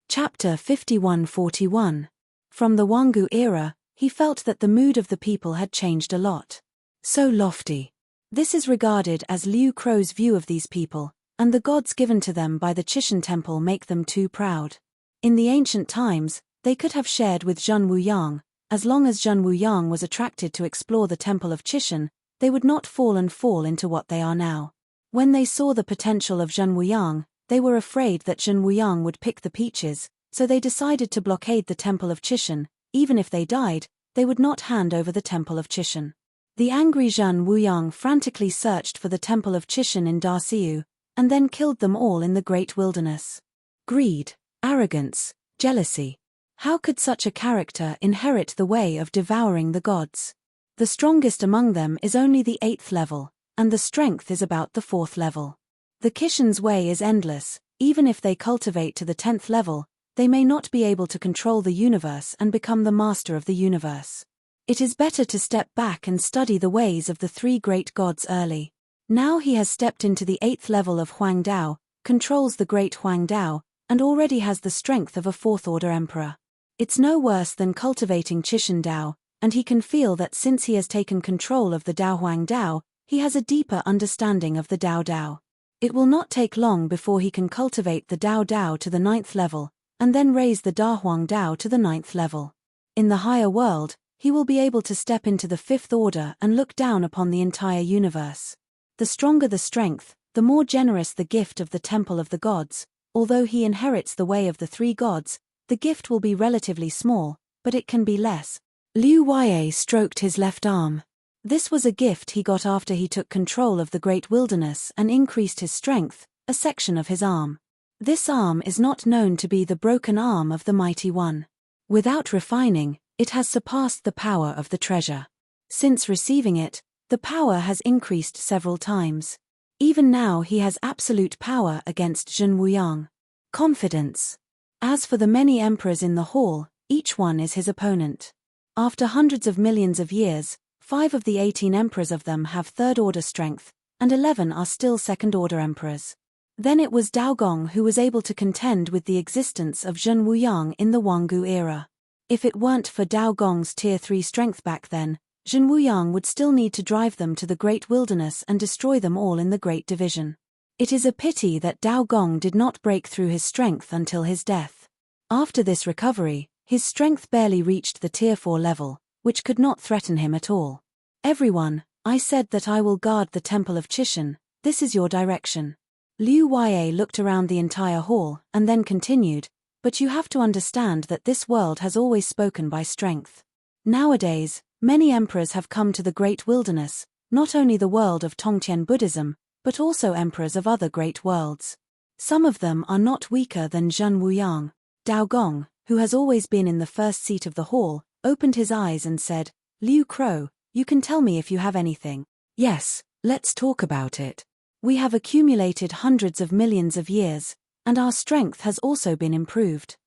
S1: Chapter 51-41. From the Wangu era, he felt that the mood of the people had changed a lot. So lofty. This is regarded as Liu Crow's view of these people, and the gods given to them by the Chishan Temple make them too proud. In the ancient times, they could have shared with Zhen Wuyang. As long as Zhen Wuyang was attracted to explore the Temple of Chishan, they would not fall into what they are now. When they saw the potential of Zhen Wuyang, they were afraid that Zhen Wuyang would pick the peaches, so they decided to blockade the Temple of Chishan. Even if they died, they would not hand over the Temple of Chishan. The angry Zhen Wuyang frantically searched for the Temple of Chishan in Darciu, and then killed them all in the Great Wilderness. Greed, arrogance, jealousy. How could such a character inherit the way of devouring the gods? The strongest among them is only the 8th level, and the strength is about the 4th level. The Kishan's way is endless. Even if they cultivate to the 10th level, they may not be able to control the universe and become the master of the universe. It is better to step back and study the ways of the 3 great gods early. Now he has stepped into the 8th level of Huang Dao, controls the great Huang Dao, and already has the strength of a 4th Order Emperor. It's no worse than cultivating Chishan Dao, and he can feel that since he has taken control of the Dao Huang Dao, he has a deeper understanding of the Dao Dao. It will not take long before he can cultivate the Dao Dao to the 9th level, and then raise the Da Huang Dao to the 9th level. In the higher world, he will be able to step into the 5th order and look down upon the entire universe. The stronger the strength, the more generous the gift of the Temple of the Gods. Although he inherits the way of the 3 gods, the gift will be relatively small, but it can be less. Liu Wei stroked his left arm. This was a gift he got after he took control of the Great Wilderness and increased his strength, a section of his arm. This arm is not known to be the broken arm of the Mighty One. Without refining, it has surpassed the power of the treasure. Since receiving it, the power has increased several times. Even now he has absolute power against Zhen Wuyang. Confidence. As for the many emperors in the hall, each one is his opponent. After hundreds of millions of years, 5 of the 18 emperors of them have third-order strength, and 11 are still second-order emperors. Then it was Dao Gong who was able to contend with the existence of Zhen Wuyang in the Wanggu era. If it weren't for Dao Gong's Tier 3 strength back then, Zhen Wuyang would still need to drive them to the Great Wilderness and destroy them all in the Great Division. It is a pity that Dao Gong did not break through his strength until his death. After this recovery, his strength barely reached the Tier 4 level, which could not threaten him at all. Everyone, I said that I will guard the Temple of Chishan. This is your direction. Liu Yue looked around the entire hall and then continued, but you have to understand that this world has always spoken by strength. Nowadays, many emperors have come to the Great Wilderness, not only the world of Tongtian Buddhism, but also emperors of other great worlds. Some of them are not weaker than Zhen Wuyang. Dao Gong, who has always been in the first seat of the hall, opened his eyes and said, Liu Crow, you can tell me if you have anything. Yes, let's talk about it. We have accumulated hundreds of millions of years, and our strength has also been improved.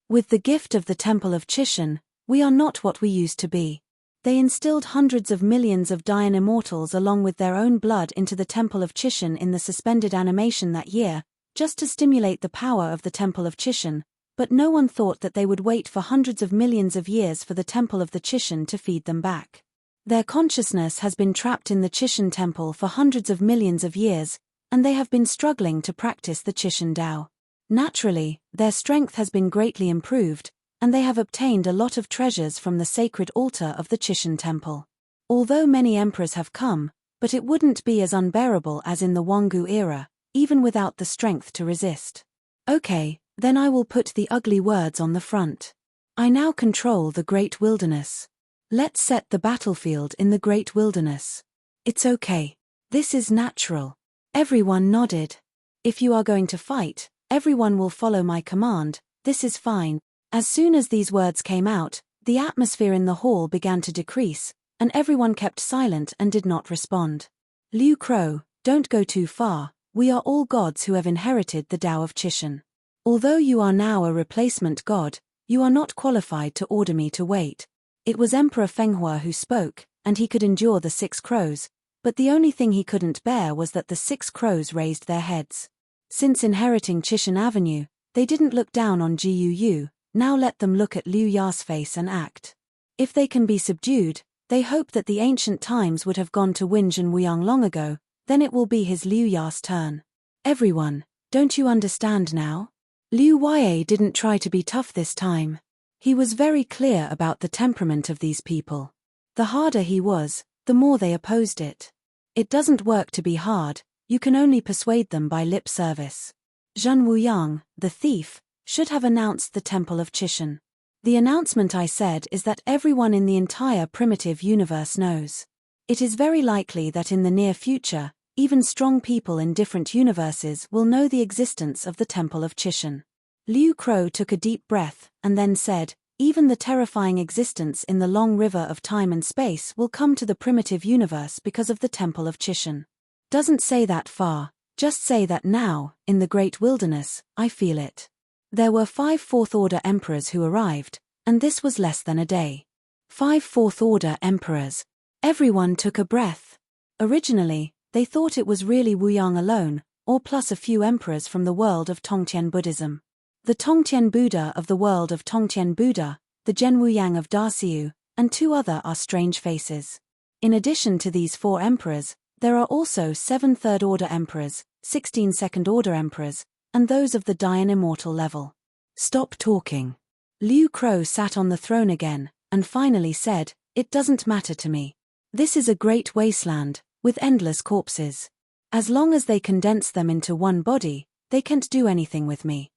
S1: With the gift of the Temple of Chishan, we are not what we used to be. They instilled hundreds of millions of Dayan immortals along with their own blood into the Temple of Chishan in the suspended animation that year, just to stimulate the power of the Temple of Chishan, but no one thought that they would wait for hundreds of millions of years for the Temple of the Chishan to feed them back. Their consciousness has been trapped in the Chishan Temple for hundreds of millions of years, and they have been struggling to practice the Chishan Dao. Naturally, their strength has been greatly improved, and they have obtained a lot of treasures from the sacred altar of the Chishan Temple. Although many emperors have come, but it wouldn't be as unbearable as in the Wanggu era, even without the strength to resist. Okay, then I will put the ugly words on the front. I now control the Great Wilderness. Let's set the battlefield in the Great Wilderness. It's okay. This is natural. Everyone nodded. If you are going to fight, everyone will follow my command. This is fine. As soon as these words came out, the atmosphere in the hall began to decrease, and everyone kept silent and did not respond. Liu Crow, don't go too far. We are all gods who have inherited the Tao of Chishan. Although you are now a replacement god, you are not qualified to order me to wait. It was Emperor Fenghua who spoke, and he could endure the 6 crows, but the only thing he couldn't bear was that the 6 crows raised their heads. Since inheriting Chishan Avenue, they didn't look down on Guu, now let them look at Liu Ya's face and act. If they can be subdued, they hope that the ancient times would have gone to Win Zhen Wuyang long ago, then it will be his Liu Ya's turn. Everyone, don't you understand now? Liu Yue didn't try to be tough this time. He was very clear about the temperament of these people. The harder he was, the more they opposed it. It doesn't work to be hard, you can only persuade them by lip service. Zhen Wuyang, the thief, should have announced the Temple of Chishan. The announcement I said is that everyone in the entire primitive universe knows. It is very likely that in the near future, even strong people in different universes will know the existence of the Temple of Chishan. Liu Crow took a deep breath, and then said, even the terrifying existence in the long river of time and space will come to the primitive universe because of the Temple of Chishan. Doesn't say that far, just say that now, in the Great Wilderness, I feel it. There were 5 fourth-order emperors who arrived, and this was less than a day. 5 fourth-order emperors. Everyone took a breath. Originally, they thought it was really Wuyang alone, or plus a few emperors from the world of Tongtian Buddhism. The Tongtian Buddha of the world of Tongtian Buddha, the Zhen Wuyang of Dasiu, and 2 other are strange faces. In addition to these 4 emperors, there are also 7 third-order emperors, 16 second-order emperors, and those of the Dayan immortal level. Stop talking. Liu Crow sat on the throne again, and finally said, it doesn't matter to me. This is a great wasteland, with endless corpses. As long as they condense them into one body, they can't do anything with me.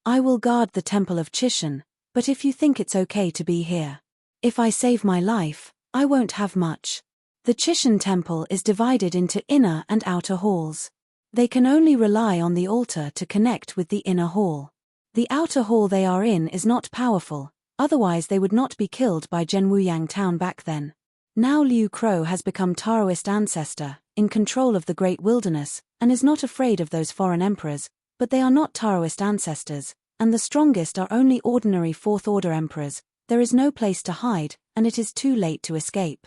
S1: I will guard the Temple of Chishan, but if you think it's okay to be here. If I save my life, I won't have much. The Chishan Temple is divided into inner and outer halls. They can only rely on the altar to connect with the inner hall. The outer hall they are in is not powerful, otherwise they would not be killed by Zhenwuyang town back then. Now Liu Crow has become Taoist ancestor, in control of the great wilderness, and is not afraid of those foreign emperors, but they are not Taoist ancestors, and the strongest are only ordinary fourth-order emperors. There is no place to hide, and it is too late to escape.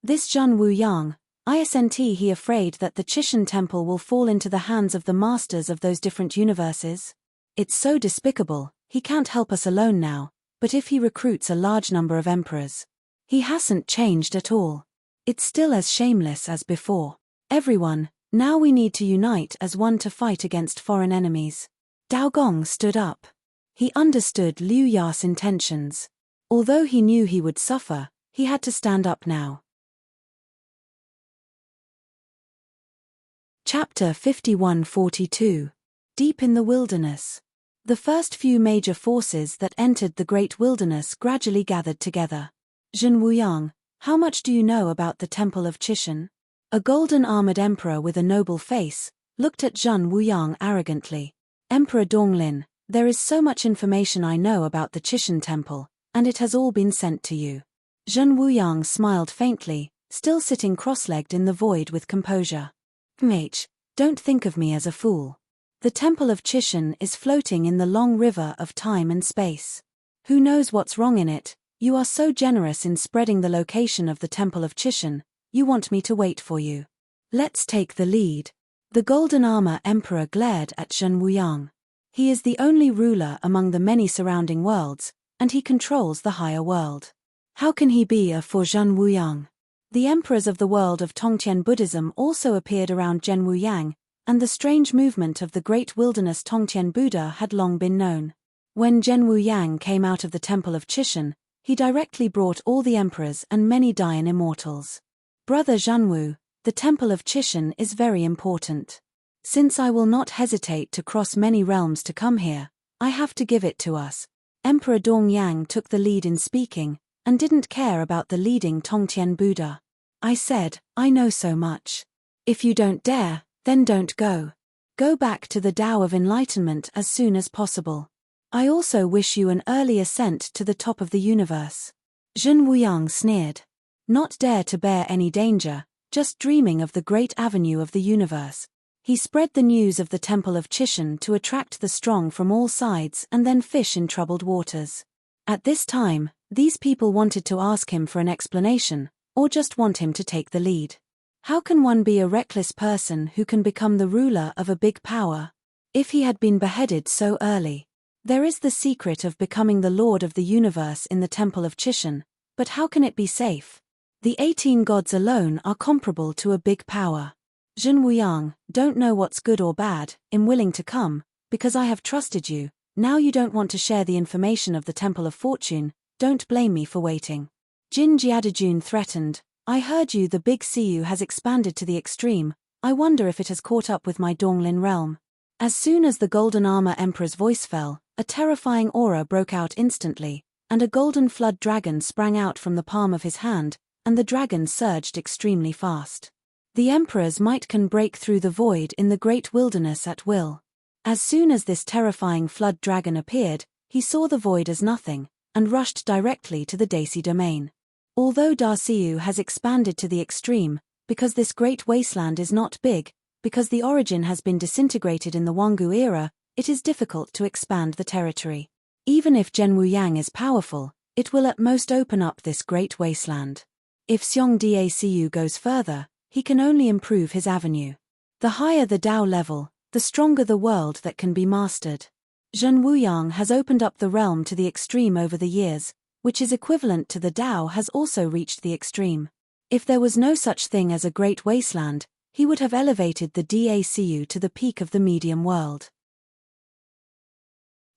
S1: This Zhenwuyang, isn't he afraid that the Chishan temple will fall into the hands of the masters of those different universes? It's so despicable, he can't help us alone now, but if he recruits a large number of emperors, he hasn't changed at all. It's still as shameless as before. Everyone, now we need to unite as one to fight against foreign enemies. Dao Gong stood up. He understood Liu Ya's intentions. Although he knew he would suffer, he had to stand up now. Chapter 51-42. Deep in the wilderness. The first few major forces that entered the great wilderness gradually gathered together. Zhenwuyang, how much do you know about the Temple of Chishan? A golden-armored emperor with a noble face looked at Zhenwuyang arrogantly. Emperor Donglin, there is so much information I know about the Chishan temple, and it has all been sent to you. Zhenwuyang smiled faintly, still sitting cross-legged in the void with composure. Mage, don't think of me as a fool. The Temple of Chishan is floating in the long river of time and space. Who knows what's wrong in it? You are so generous in spreading the location of the Temple of Chishan, you want me to wait for you. Let's take the lead. The Golden Armor Emperor glared at Zhenwuyang. He is the only ruler among the many surrounding worlds, and he controls the higher world. How can he be a for Zhenwuyang? The emperors of the world of Tongtian Buddhism also appeared around Zhenwuyang, and the strange movement of the great wilderness Tongtian Buddha had long been known. When Zhenwuyang came out of the Temple of Chishan, he directly brought all the emperors and many Dayan immortals. Brother Zhenwu, the Temple of Chishan is very important. Since I will not hesitate to cross many realms to come here, I have to give it to us. Emperor Dongyang took the lead in speaking, and didn't care about the leading Tongtian Buddha. I said, I know so much. If you don't dare, then don't go. Go back to the Tao of Enlightenment as soon as possible. I also wish you an early ascent to the top of the universe. Zhenwuyang sneered. Not dare to bear any danger, just dreaming of the great avenue of the universe. He spread the news of the Temple of Chishan to attract the strong from all sides and then fish in troubled waters. At this time, these people wanted to ask him for an explanation, or just want him to take the lead. How can one be a reckless person who can become the ruler of a big power? If he had been beheaded so early. There is the secret of becoming the lord of the universe in the Temple of Chishan, but how can it be safe? The 18 gods alone are comparable to a big power. Zhenwuyang, don't know what's good or bad, am willing to come, because I have trusted you. Now you don't want to share the information of the Temple of Fortune, don't blame me for waiting. Jin Jiadajun threatened, I heard you, the big Siu has expanded to the extreme, I wonder if it has caught up with my Donglin realm. As soon as the Golden Armor Emperor's voice fell, a terrifying aura broke out instantly, and a golden flood dragon sprang out from the palm of his hand, and the dragon surged extremely fast. The emperors might can break through the void in the great wilderness at will. As soon as this terrifying flood dragon appeared, he saw the void as nothing, and rushed directly to the Daci domain. Although Darciu has expanded to the extreme, because this great wasteland is not big, because the origin has been disintegrated in the Wangu era, it is difficult to expand the territory. Even if Zhenwuyang is powerful, it will at most open up this great wasteland. If Xiong Dacu goes further, he can only improve his avenue. The higher the Tao level, the stronger the world that can be mastered. Zhenwuyang has opened up the realm to the extreme over the years, which is equivalent to the Tao has also reached the extreme. If there was no such thing as a great wasteland, he would have elevated the Dacu to the peak of the medium world.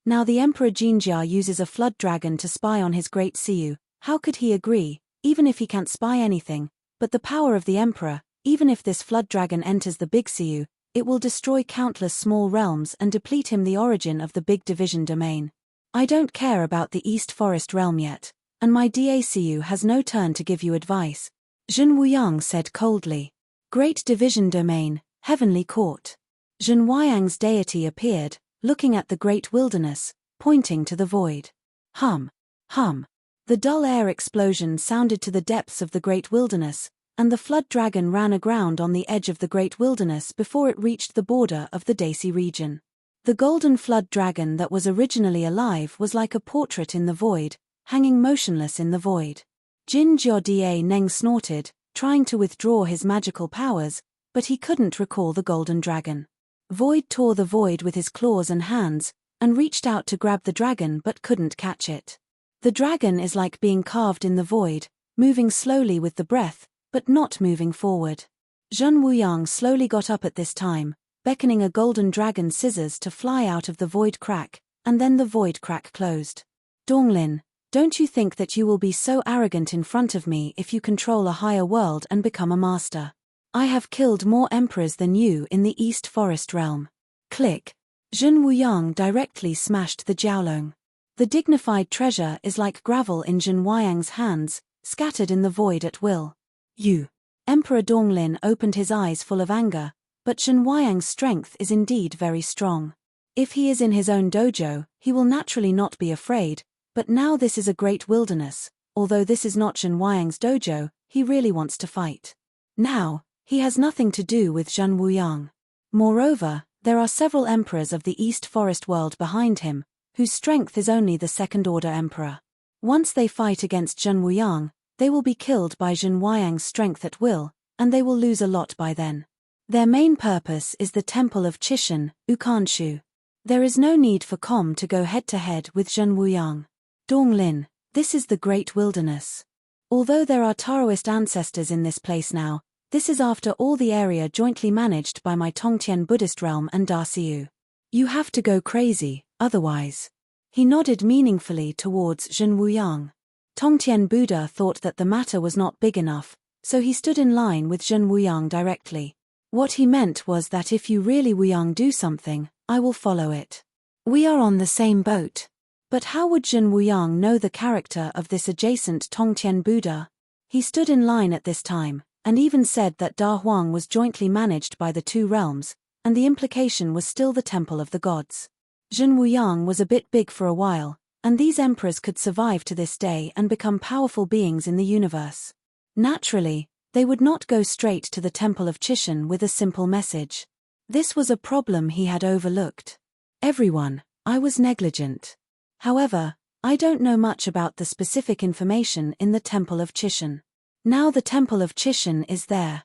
S1: Now the Emperor Jinjia uses a flood dragon to spy on his great Siu. How could he agree, even if he can't spy anything, but the power of the Emperor, even if this flood dragon enters the big Siu, it will destroy countless small realms and deplete him the origin of the big division domain. I don't care about the East Forest realm yet, and my Dacu has no turn to give you advice. Zhenwuyang said coldly. Great division domain, heavenly court. Zhenwuyang's deity appeared, looking at the great wilderness, pointing to the void. Hum, hum. The dull air explosion sounded to the depths of the great wilderness, and the flood dragon ran aground on the edge of the great wilderness before it reached the border of the Daci region. The golden flood dragon that was originally alive was like a portrait in the void, hanging motionless in the void. Jin Jiodie Neng snorted, trying to withdraw his magical powers, but he couldn't recall the golden dragon. Void tore the void with his claws and hands, and reached out to grab the dragon but couldn't catch it. The dragon is like being carved in the void, moving slowly with the breath, but not moving forward. Zhen Wuyang slowly got up at this time, beckoning a golden dragon scissors to fly out of the void crack, and then the void crack closed. Donglin, don't you think that you will be so arrogant in front of me if you control a higher world and become a master? I have killed more emperors than you in the East Forest realm. Click. Zhen Wuyang directly smashed the Jiaolong. The dignified treasure is like gravel in Zhen Wuyang's hands, scattered in the void at will. You. Emperor Donglin opened his eyes full of anger, but Zhen Wuyang's strength is indeed very strong. If he is in his own dojo, he will naturally not be afraid, but now this is a great wilderness. Although this is not Zhen Wuyang's dojo, he really wants to fight. Now, he has nothing to do with Zhen Wuyang. Moreover, there are several emperors of the East Forest world behind him, whose strength is only the second-order emperor. Once they fight against Zhen Wuyang, they will be killed by Zhen Wuyang's strength at will, and they will lose a lot by then. Their main purpose is the Temple of Chishan, Ukanshu. There is no need for Com to go head-to-head with Zhen Wuyang. Donglin, this is the Great Wilderness. Although there are Taoist ancestors in this place now, this is after all the area jointly managed by my Tongtian Buddhist realm and Daciu. You have to go crazy, otherwise. He nodded meaningfully towards Zhen Wuyang. Tongtian Buddha thought that the matter was not big enough, so he stood in line with Zhen Wuyang directly. What he meant was that if you really Wuyang do something, I will follow it. We are on the same boat. But how would Zhen Wuyang know the character of this adjacent Tongtian Buddha? He stood in line at this time, and even said that Da Huang was jointly managed by the two realms, and the implication was still the Temple of the Gods. Zhen Wuyang was a bit big for a while, and these emperors could survive to this day and become powerful beings in the universe. Naturally, they would not go straight to the Temple of Chishan with a simple message. This was a problem he had overlooked. Everyone, I was negligent. However, I don't know much about the specific information in the Temple of Chishan. Now the Temple of Chishan is there.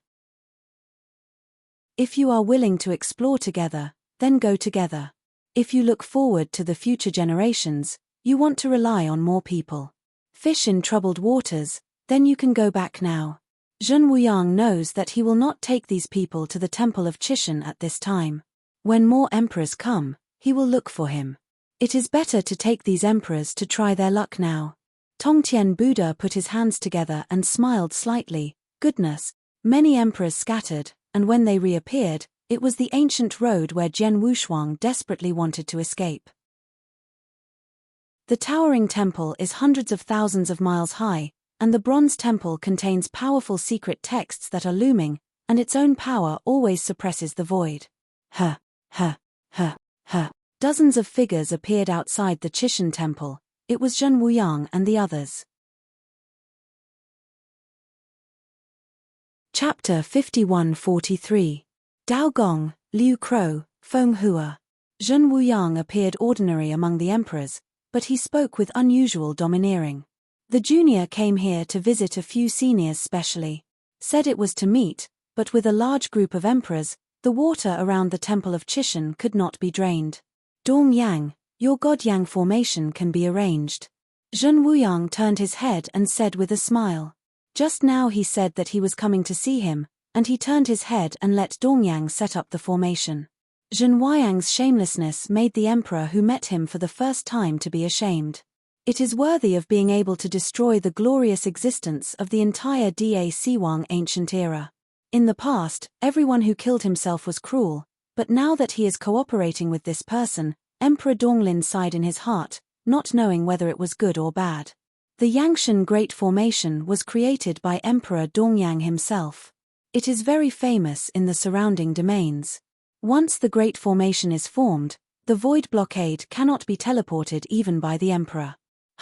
S1: If you are willing to explore together, then go together. If you look forward to the future generations, you want to rely on more people. Fish in troubled waters, then you can go back now. Zhen Wuyang knows that he will not take these people to the Temple of Chishan at this time. When more emperors come, he will look for him. It is better to take these emperors to try their luck now. Tongtian Buddha put his hands together and smiled slightly. Goodness, many emperors scattered, and when they reappeared, it was the ancient road where Jian Wushuang desperately wanted to escape. The towering temple is hundreds of thousands of miles high, and the bronze temple contains powerful secret texts that are looming, and its own power always suppresses the void. Dozens of figures appeared outside the Chishan temple. It was Zhen Wuyang and the others. Chapter 51-43. Dao Gong, Liu Crou, Feng Hua. Zhen Wuyang appeared ordinary among the emperors, but he spoke with unusual domineering. The junior came here to visit a few seniors specially. Said it was to meet, but with a large group of emperors, the water around the Temple of Chishan could not be drained. Dong Yang, your God Yang formation can be arranged. Zhen Wuyang turned his head and said with a smile. Just now he said that he was coming to see him, and he turned his head and let Dong Yang set up the formation. Zhen Wuyang's shamelessness made the emperor who met him for the first time to be ashamed. It is worthy of being able to destroy the glorious existence of the entire Da Siwang ancient era. In the past, everyone who killed himself was cruel, but now that he is cooperating with this person, Emperor Donglin sighed in his heart, not knowing whether it was good or bad. The Yangshan Great Formation was created by Emperor Dongyang himself. It is very famous in the surrounding domains. Once the Great Formation is formed, The void blockade cannot be teleported even by the emperor.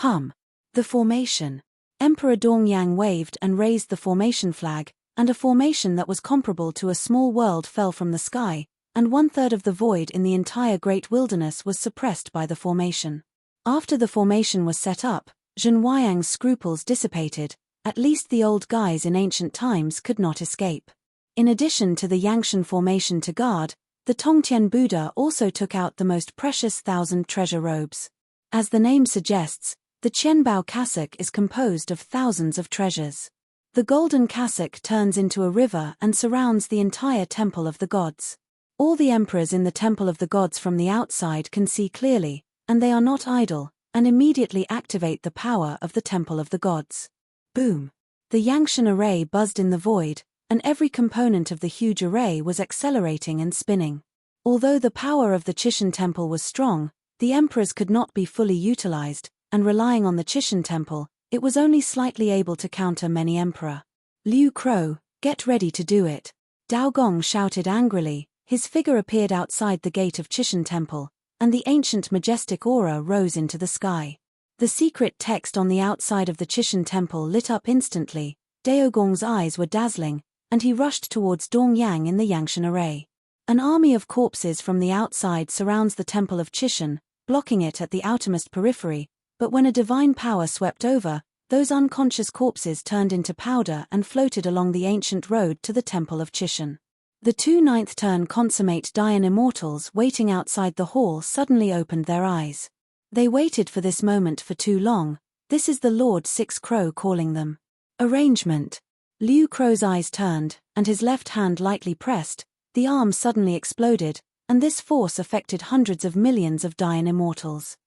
S1: The formation. Emperor Dongyang waved and raised the formation flag, and a formation that was comparable to a small world fell from the sky, and 1/3 of the void in the entire Great Wilderness was suppressed by the formation. After the formation was set up, Zhen Huayang's scruples dissipated. At least the old guys in ancient times could not escape. In addition to the Yangshan formation to guard, the Tongtian Buddha also took out the most precious 1,000 treasure robes. As the name suggests, the Qianbao cassock is composed of thousands of treasures. The golden cassock turns into a river and surrounds the entire Temple of the Gods. All the emperors in the Temple of the Gods from the outside can see clearly, and they are not idle, and immediately activate the power of the Temple of the Gods. Boom! The Yangshan array buzzed in the void, and every component of the huge array was accelerating and spinning. Although the power of the Qishan Temple was strong, the emperors could not be fully utilized, and relying on the Qishan Temple, it was only slightly able to counter many emperor. Liu Crow, get ready to do it. Dao Gong shouted angrily. His figure appeared outside the gate of Qishan Temple, and the ancient majestic aura rose into the sky. The secret text on the outside of the Qishan Temple lit up instantly. Dao Gong's eyes were dazzling, and he rushed towards Dongyang in the Yangshan array. An army of corpses from the outside surrounds the Temple of Qishan, blocking it at the outermost periphery, but when a divine power swept over, those unconscious corpses turned into powder and floated along the ancient road to the Temple of Qishan. The 2 ninth turn consummate Dayan immortals waiting outside the hall suddenly opened their eyes. They waited for this moment for too long. This is the Lord Six Crow calling them. Arrangement. Liu Crow's eyes turned, and his left hand lightly pressed. The arm suddenly exploded, and this force affected hundreds of millions of Dayan immortals.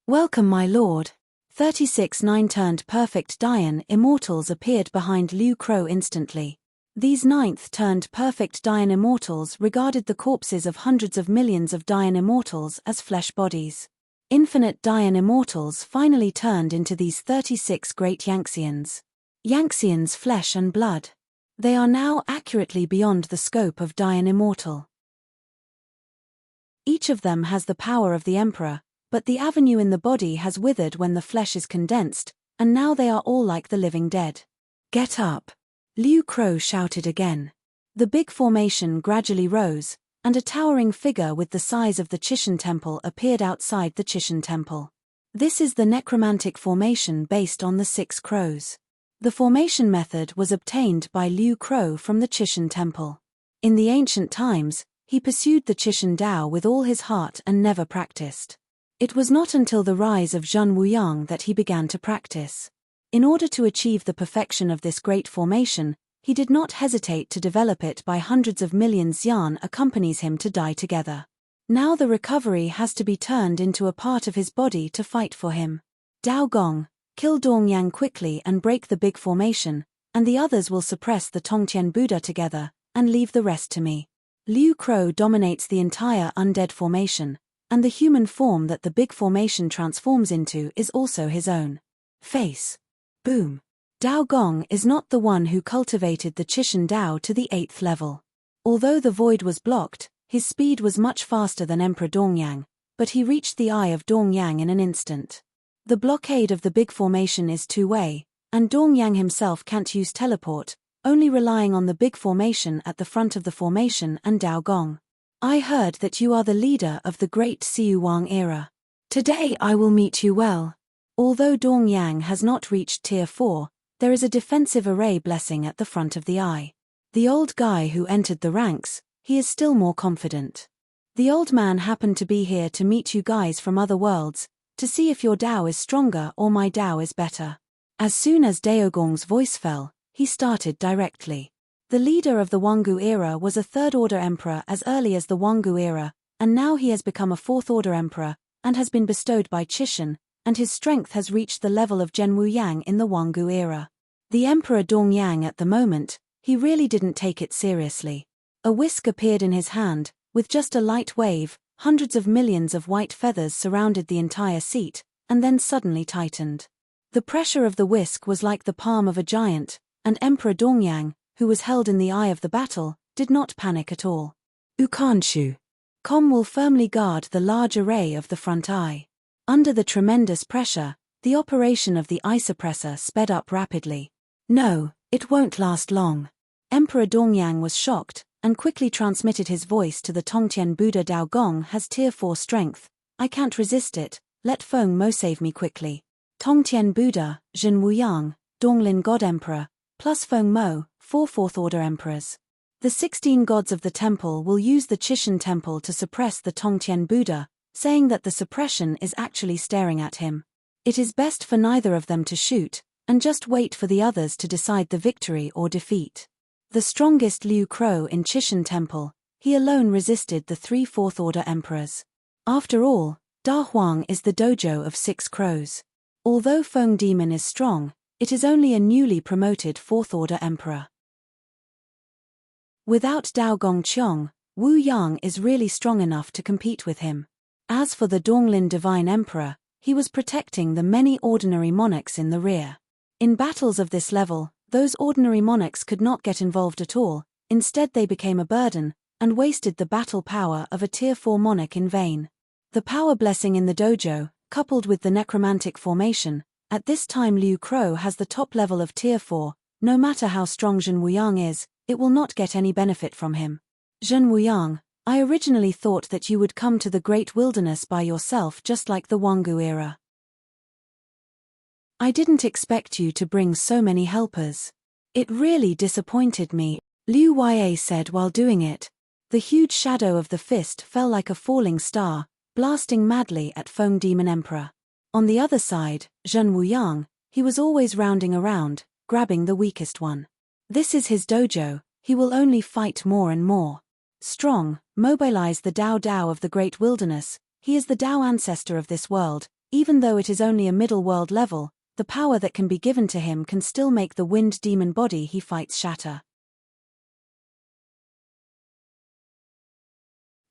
S1: Welcome, my lord. 36 9-turned perfect Dayan immortals appeared behind Liu Crow instantly. These 9th-turned perfect Dayan immortals regarded the corpses of hundreds of millions of Dayan immortals as flesh bodies. Infinite Dayan immortals finally turned into these 36 great Yanxians. Yanxians flesh and blood. They are now accurately beyond the scope of Dayan immortal. Each of them has the power of the emperor, but the avenue in the body has withered when the flesh is condensed, and now they are all like the living dead. Get up! Liu Crow shouted again. The big formation gradually rose, and a towering figure with the size of the Qishan Temple appeared outside the Qishan Temple. This is the necromantic formation based on the 6 crows. The formation method was obtained by Liu Crow from the Qishan Temple. In the ancient times, he pursued the Qishan Dao with all his heart and never practiced. It was not until the rise of Zhen Wuyang that he began to practice. In order to achieve the perfection of this great formation, he did not hesitate to develop it by hundreds of millions. Yan accompanies him to die together. Now the recovery has to be turned into a part of his body to fight for him. Dao Gong, kill Dongyang quickly and break the big formation, and the others will suppress the Tongtian Buddha together, and leave the rest to me. Liu Crow dominates the entire undead formation, and the human form that the big formation transforms into is also his own. Face. Boom. Dao Gong is not the one who cultivated the Qishan Dao to the 8th level. Although the void was blocked, his speed was much faster than Emperor Dongyang, but he reached the eye of Dongyang in an instant. The blockade of the big formation is two-way, and Dongyang himself can't use teleport, only relying on the big formation at the front of the formation and Dao Gong. I heard that you are the leader of the great Siu Wang era. Today I will meet you well. Although Dongyang has not reached Tier 4, there is a defensive array blessing at the front of the eye. The old guy who entered the ranks, he is still more confident. The old man happened to be here to meet you guys from other worlds, to see if your Dao is stronger or my Dao is better. As soon as Dao Gong's voice fell, he started directly. The leader of the Wangu era was a 3rd-order emperor as early as the Wangu era, and now he has become a 4th-order emperor, and has been bestowed by Qishan, and his strength has reached the level of Zhen Wuyang in the Wangu era. The Emperor Dongyang at the moment, he really didn't take it seriously. A whisk appeared in his hand, with just a light wave, hundreds of millions of white feathers surrounded the entire seat, and then suddenly tightened. The pressure of the whisk was like the palm of a giant, and Emperor Dongyang, who was held in the eye of the battle, did not panic at all. Ukanshu. Com will firmly guard the large array of the front eye. Under the tremendous pressure, the operation of the eye suppressor sped up rapidly. No, it won't last long. Emperor Dongyang was shocked, and quickly transmitted his voice to the Tongtian Buddha. Dao Gong has tier 4 strength. I can't resist it, let Feng Mo save me quickly. Tongtian Buddha, Zhen Wuyang, Donglin God Emperor, plus Feng Mo, 4 4th Order Emperors. The 16 gods of the temple will use the Chishan temple to suppress the Tongtian Buddha, saying that the suppression is actually staring at him. It is best for neither of them to shoot, and just wait for the others to decide the victory or defeat. The strongest Liu Crow in Chishan temple, he alone resisted the 3 4th Order Emperors. After all, Da Huang is the dojo of 6 crows. Although Feng Demon is strong, it is only a newly promoted 4th Order Emperor. Without Dao Gong Qiong, Wu Yang is really strong enough to compete with him. As for the Donglin Divine Emperor, he was protecting the many ordinary monarchs in the rear. In battles of this level, those ordinary monarchs could not get involved at all, instead they became a burden, and wasted the battle power of a tier 4 monarch in vain. The power blessing in the dojo, coupled with the necromantic formation, at this time Liu Crow has the top level of tier 4, no matter how strong Zhen Wuyang is, it will not get any benefit from him. Zhen Wuyang, I originally thought that you would come to the great wilderness by yourself just like the Wangu era. I didn't expect you to bring so many helpers. It really disappointed me, Liu Ya said while doing it. The huge shadow of the fist fell like a falling star, blasting madly at Feng Demon Emperor. On the other side, Zhen Wuyang, he was always rounding around, grabbing the weakest one. This is his dojo, he will only fight more and more. Strong, mobilize the Dao Dao of the great wilderness, he is the Dao ancestor of this world, even though it is only a middle world level, the power that can be given to him can still make the wind demon body he fights shatter.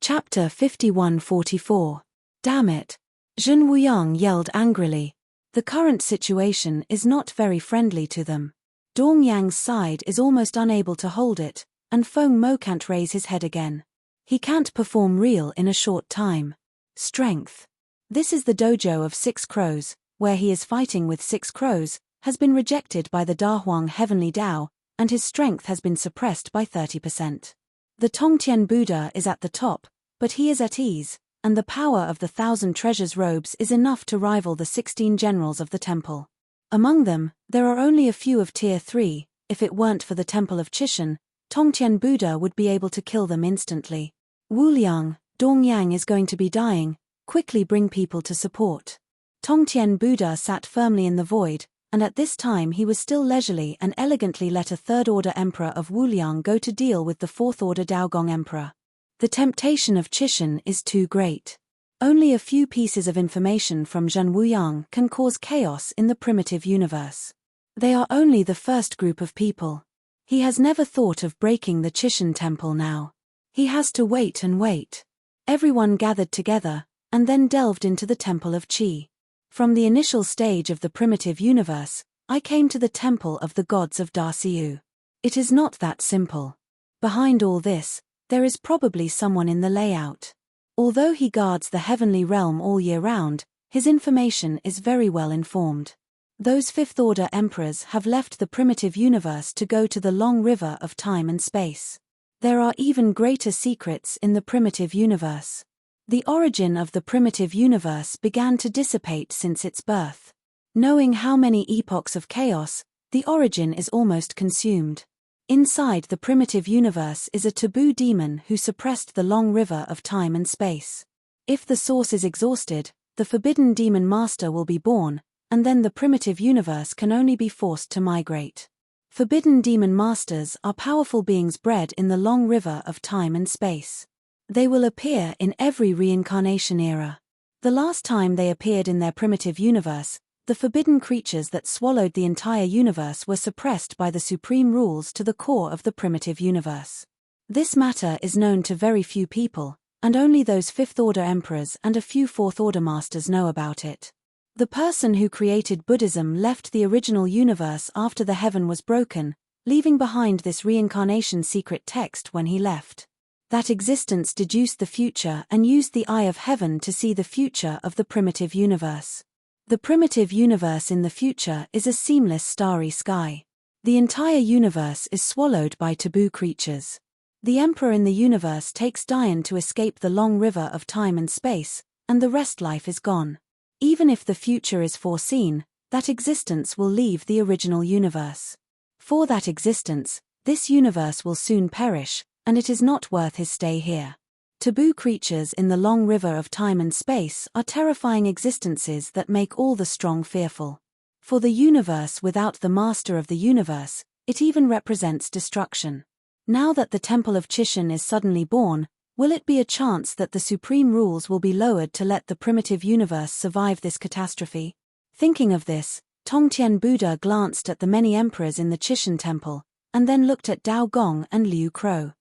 S1: Chapter 51-44. Damn it! Zhen Wuyang yelled angrily. The current situation is not very friendly to them. Dongyang's side is almost unable to hold it, and Feng Mo can't raise his head again. He can't perform real in a short time. Strength. This is the dojo of 6 crows, where he is fighting with 6 crows, has been rejected by the Da Huang Heavenly Dao, and his strength has been suppressed by 30%. The Tongtian Buddha is at the top, but he is at ease, and the power of the 1,000 treasures robes is enough to rival the 16 generals of the temple. Among them, there are only a few of tier 3, if it weren't for the temple of Chishan, Tongtian Buddha would be able to kill them instantly. Wu Liang, Dongyang is going to be dying, quickly bring people to support. Tongtian Buddha sat firmly in the void, and at this time he was still leisurely and elegantly let a 3rd Order Emperor of Wu Liang go to deal with the 4th Order Daogong Emperor. The temptation of Chishan is too great. Only a few pieces of information from Zhen Wuyang can cause chaos in the primitive universe. They are only the first group of people. He has never thought of breaking the Chishan temple now. He has to wait and wait. Everyone gathered together, and then delved into the temple of Qi. From the initial stage of the primitive universe, I came to the temple of the gods of Da Xiu. It is not that simple. Behind all this, there is probably someone in the layout. Although he guards the heavenly realm all year round, his information is very well informed. Those 5th Order Emperors have left the primitive universe to go to the long river of time and space. There are even greater secrets in the primitive universe. The origin of the primitive universe began to dissipate since its birth. Knowing how many epochs of chaos, the origin is almost consumed. Inside the primitive universe is a taboo demon who suppressed the long river of time and space. If the source is exhausted, the forbidden demon master will be born, and then the primitive universe can only be forced to migrate. Forbidden demon masters are powerful beings bred in the long river of time and space. They will appear in every reincarnation era. The last time they appeared in their primitive universe, the forbidden creatures that swallowed the entire universe were suppressed by the supreme rules to the core of the primitive universe. This matter is known to very few people, and only those 5th Order Emperors and a few 4th Order Masters know about it. The person who created Buddhism left the original universe after the heaven was broken, leaving behind this reincarnation secret text when he left. That existence deduced the future and used the eye of heaven to see the future of the primitive universe. The primitive universe in the future is a seamless starry sky. The entire universe is swallowed by taboo creatures. The emperor in the universe takes Dian to escape the long river of time and space, and the rest life is gone. Even if the future is foreseen, that existence will leave the original universe. For that existence, this universe will soon perish, and it is not worth his stay here. Taboo creatures in the long river of time and space are terrifying existences that make all the strong fearful. For the universe without the master of the universe, it even represents destruction. Now that the Temple of Chishan is suddenly born, will it be a chance that the supreme rules will be lowered to let the primitive universe survive this catastrophe? Thinking of this, Tongtian Buddha glanced at the many emperors in the Chishan temple, and then looked at Dao Gong and Liu Crow.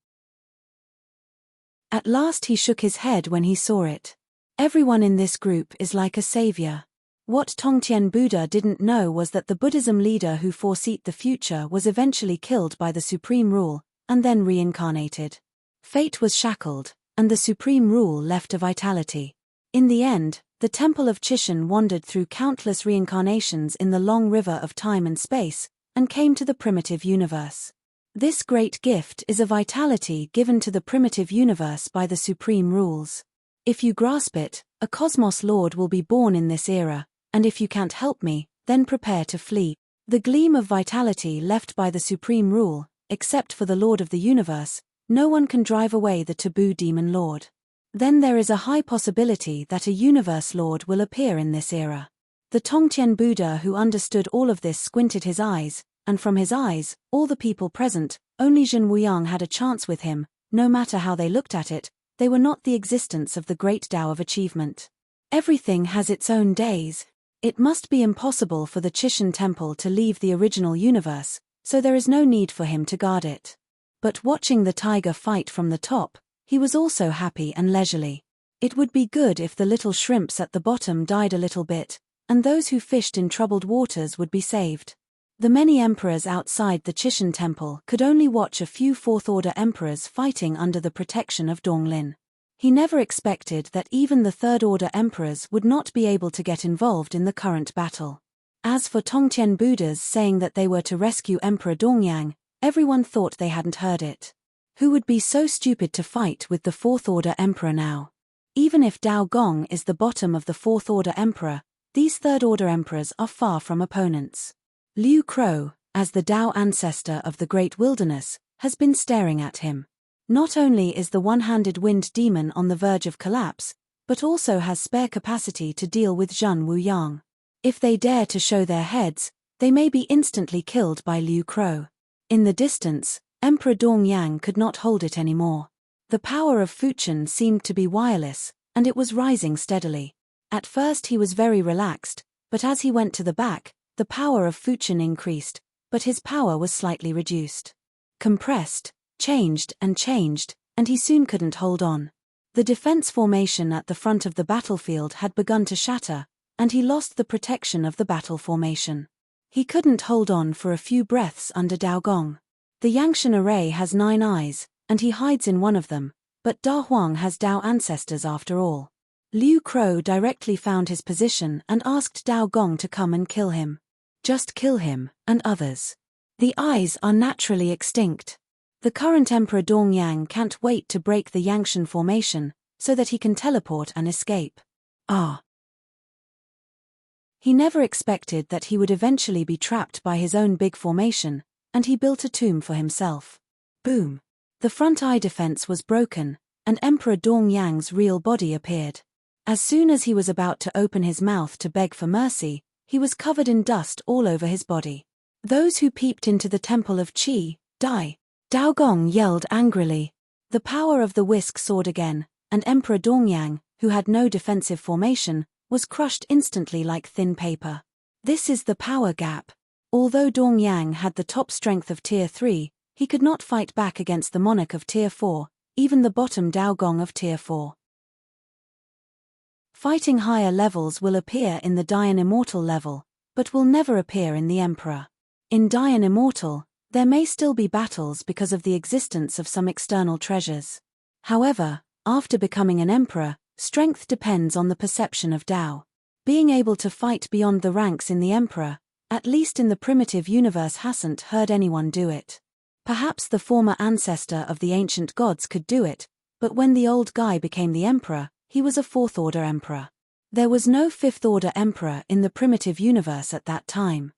S1: At last he shook his head when he saw it. Everyone in this group is like a savior. What Tongtian Buddha didn't know was that the Buddhism leader who foreseed the future was eventually killed by the supreme rule, and then reincarnated. Fate was shackled, and the supreme rule left a vitality. In the end, the Temple of Chishan wandered through countless reincarnations in the long river of time and space, and came to the primitive universe. This great gift is a vitality given to the primitive universe by the supreme rules. If you grasp it, a cosmos lord will be born in this era, and if you can't help me, then prepare to flee. The gleam of vitality left by the supreme rule, except for the Lord of the universe, no one can drive away the taboo demon lord. Then there is a high possibility that a universe lord will appear in this era. The Tongtian Buddha who understood all of this squinted his eyes, and from his eyes, all the people present, only Zhen Wuyang had a chance with him. No matter how they looked at it, they were not the existence of the great Tao of achievement. Everything has its own days. It must be impossible for the Chishan temple to leave the original universe, so there is no need for him to guard it. But watching the tiger fight from the top, he was also happy and leisurely. It would be good if the little shrimps at the bottom died a little bit, and those who fished in troubled waters would be saved. The many emperors outside the Chishan temple could only watch a few fourth-order emperors fighting under the protection of Donglin. He never expected that even the third-order emperors would not be able to get involved in the current battle. As for Tongtian Buddhas saying that they were to rescue Emperor Dongyang, everyone thought they hadn't heard it. Who would be so stupid to fight with the fourth-order emperor now? Even if Dao Gong is the bottom of the fourth-order emperor, these third-order emperors are far from opponents. Liu Crow, as the Tao ancestor of the Great Wilderness, has been staring at him. Not only is the one-handed wind demon on the verge of collapse, but also has spare capacity to deal with Zhen Wuyang. If they dare to show their heads, they may be instantly killed by Liu Crow. In the distance, Emperor Dongyang could not hold it anymore. The power of Fuchen seemed to be wireless, and it was rising steadily. At first he was very relaxed, but as he went to the back, the power of Fuchen increased, but his power was slightly reduced. Compressed, changed, and he soon couldn't hold on. The defense formation at the front of the battlefield had begun to shatter, and he lost the protection of the battle formation. He couldn't hold on for a few breaths under Dao Gong. The Yangshan array has 9 eyes, and he hides in one of them, but Da Huang has Dao ancestors after all. Liu Crow directly found his position and asked Dao Gong to come and kill him. Just kill him, and others. The eyes are naturally extinct. The current Emperor Dongyang can't wait to break the Yangshan formation, so that he can teleport and escape. He never expected that he would eventually be trapped by his own big formation, and he built a tomb for himself. Boom! The front eye defense was broken, and Emperor Dongyang's real body appeared. As soon as he was about to open his mouth to beg for mercy, he was covered in dust all over his body. Those who peeped into the temple of Qi, die. Dao Gong yelled angrily. The power of the whisk soared again, and Emperor Dongyang, who had no defensive formation, was crushed instantly like thin paper. This is the power gap. Although Dongyang had the top strength of Tier 3, he could not fight back against the monarch of Tier 4, even the bottom Dao Gong of Tier 4. Fighting higher levels will appear in the Dian Immortal level, but will never appear in the Emperor. In Dian Immortal, there may still be battles because of the existence of some external treasures. However, after becoming an emperor, strength depends on the perception of Tao. Being able to fight beyond the ranks in the emperor, at least in the primitive universe, hasn't heard anyone do it. Perhaps the former ancestor of the ancient gods could do it, but when the old guy became the emperor, he was a fourth-order emperor. There was no fifth-order emperor in the primitive universe at that time.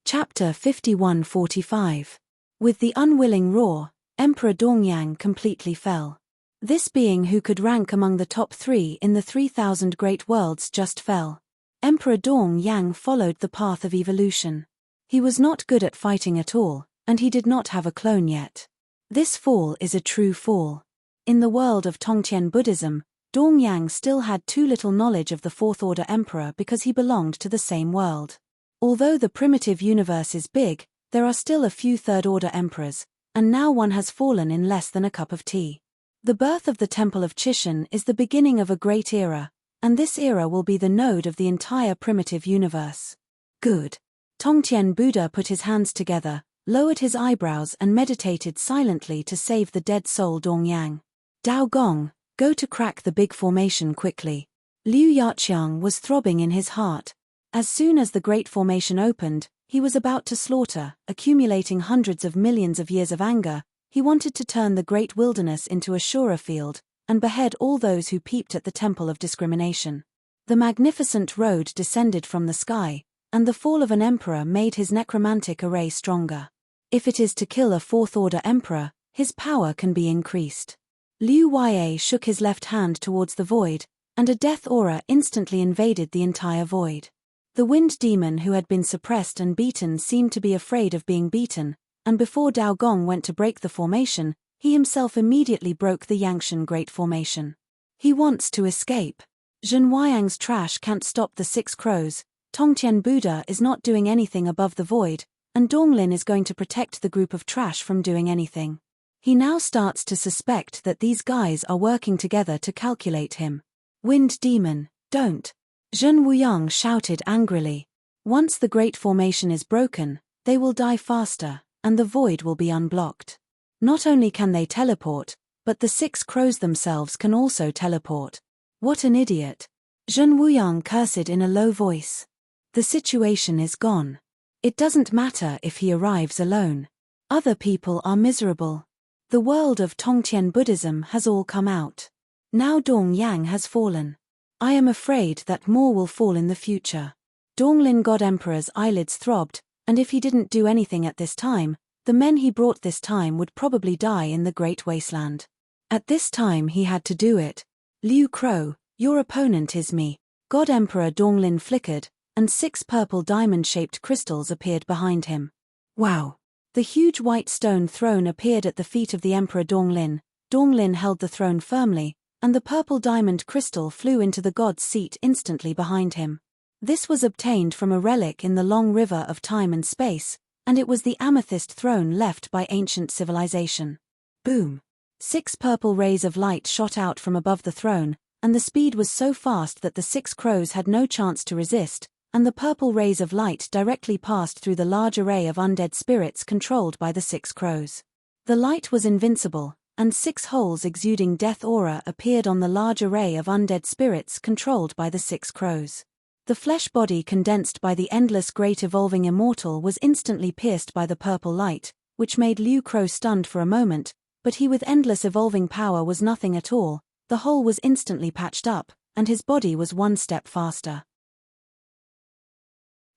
S1: Chapter 51-45. With the unwilling roar, Emperor Dongyang completely fell. This being who could rank among the top 3 in the 3,000 great worlds just fell. Emperor Dongyang followed the path of evolution. He was not good at fighting at all, and he did not have a clone yet. This fall is a true fall. In the world of Tongtian Buddhism, Dongyang still had too little knowledge of the fourth-order emperor because he belonged to the same world. Although the primitive universe is big, there are still a few third-order emperors, and now one has fallen in less than a cup of tea. The birth of the Temple of Chishan is the beginning of a great era, and this era will be the node of the entire primitive universe. Good. Tongtian Buddha put his hands together, lowered his eyebrows and meditated silently to save the dead soul Dongyang. Dao Gong, go to crack the big formation quickly. Liu Yaqiang was throbbing in his heart. As soon as the great formation opened, he was about to slaughter, accumulating hundreds of millions of years of anger. He wanted to turn the great wilderness into a Shura field, and behead all those who peeped at the temple of discrimination. The magnificent road descended from the sky, and the fall of an emperor made his necromantic array stronger. If it is to kill a fourth-order emperor, his power can be increased. Liu Yue shook his left hand towards the void, and a death aura instantly invaded the entire void. The wind demon who had been suppressed and beaten seemed to be afraid of being beaten, and before Dao Gong went to break the formation, he himself immediately broke the Yangshan Great Formation. He wants to escape. Zhen Huayang's trash can't stop the 6 crows, Tongtian Buddha is not doing anything above the void, and Donglin is going to protect the group of trash from doing anything. He now starts to suspect that these guys are working together to calculate him. Wind demon, don't. Zhen Wuyang shouted angrily. Once the Great Formation is broken, they will die faster, and the void will be unblocked. Not only can they teleport, but the 6 crows themselves can also teleport. What an idiot. Zhen Wuyang cursed in a low voice. The situation is gone. It doesn't matter if he arrives alone. Other people are miserable. The world of Tongtian Buddhism has all come out. Now Dongyang has fallen. I am afraid that more will fall in the future. Donglin God Emperor's eyelids throbbed, and if he didn't do anything at this time, the men he brought this time would probably die in the Great Wasteland. At this time he had to do it. Liu Crow, your opponent is me. God Emperor Donglin flickered, and 6 purple diamond-shaped crystals appeared behind him. Wow! The huge white stone throne appeared at the feet of the Emperor Donglin. Donglin held the throne firmly, and the purple diamond crystal flew into the god's seat instantly behind him. This was obtained from a relic in the long river of time and space, and it was the amethyst throne left by ancient civilization. Boom! 6 purple rays of light shot out from above the throne, and the speed was so fast that the 6 crows had no chance to resist, and the purple rays of light directly passed through the large array of undead spirits controlled by the 6 crows. The light was invincible, and 6 holes exuding death aura appeared on the large array of undead spirits controlled by the 6 crows. The flesh body condensed by the endless great evolving immortal was instantly pierced by the purple light, which made Liu Crow stunned for a moment, but he with endless evolving power was nothing at all. The hole was instantly patched up, and his body was 1 step faster.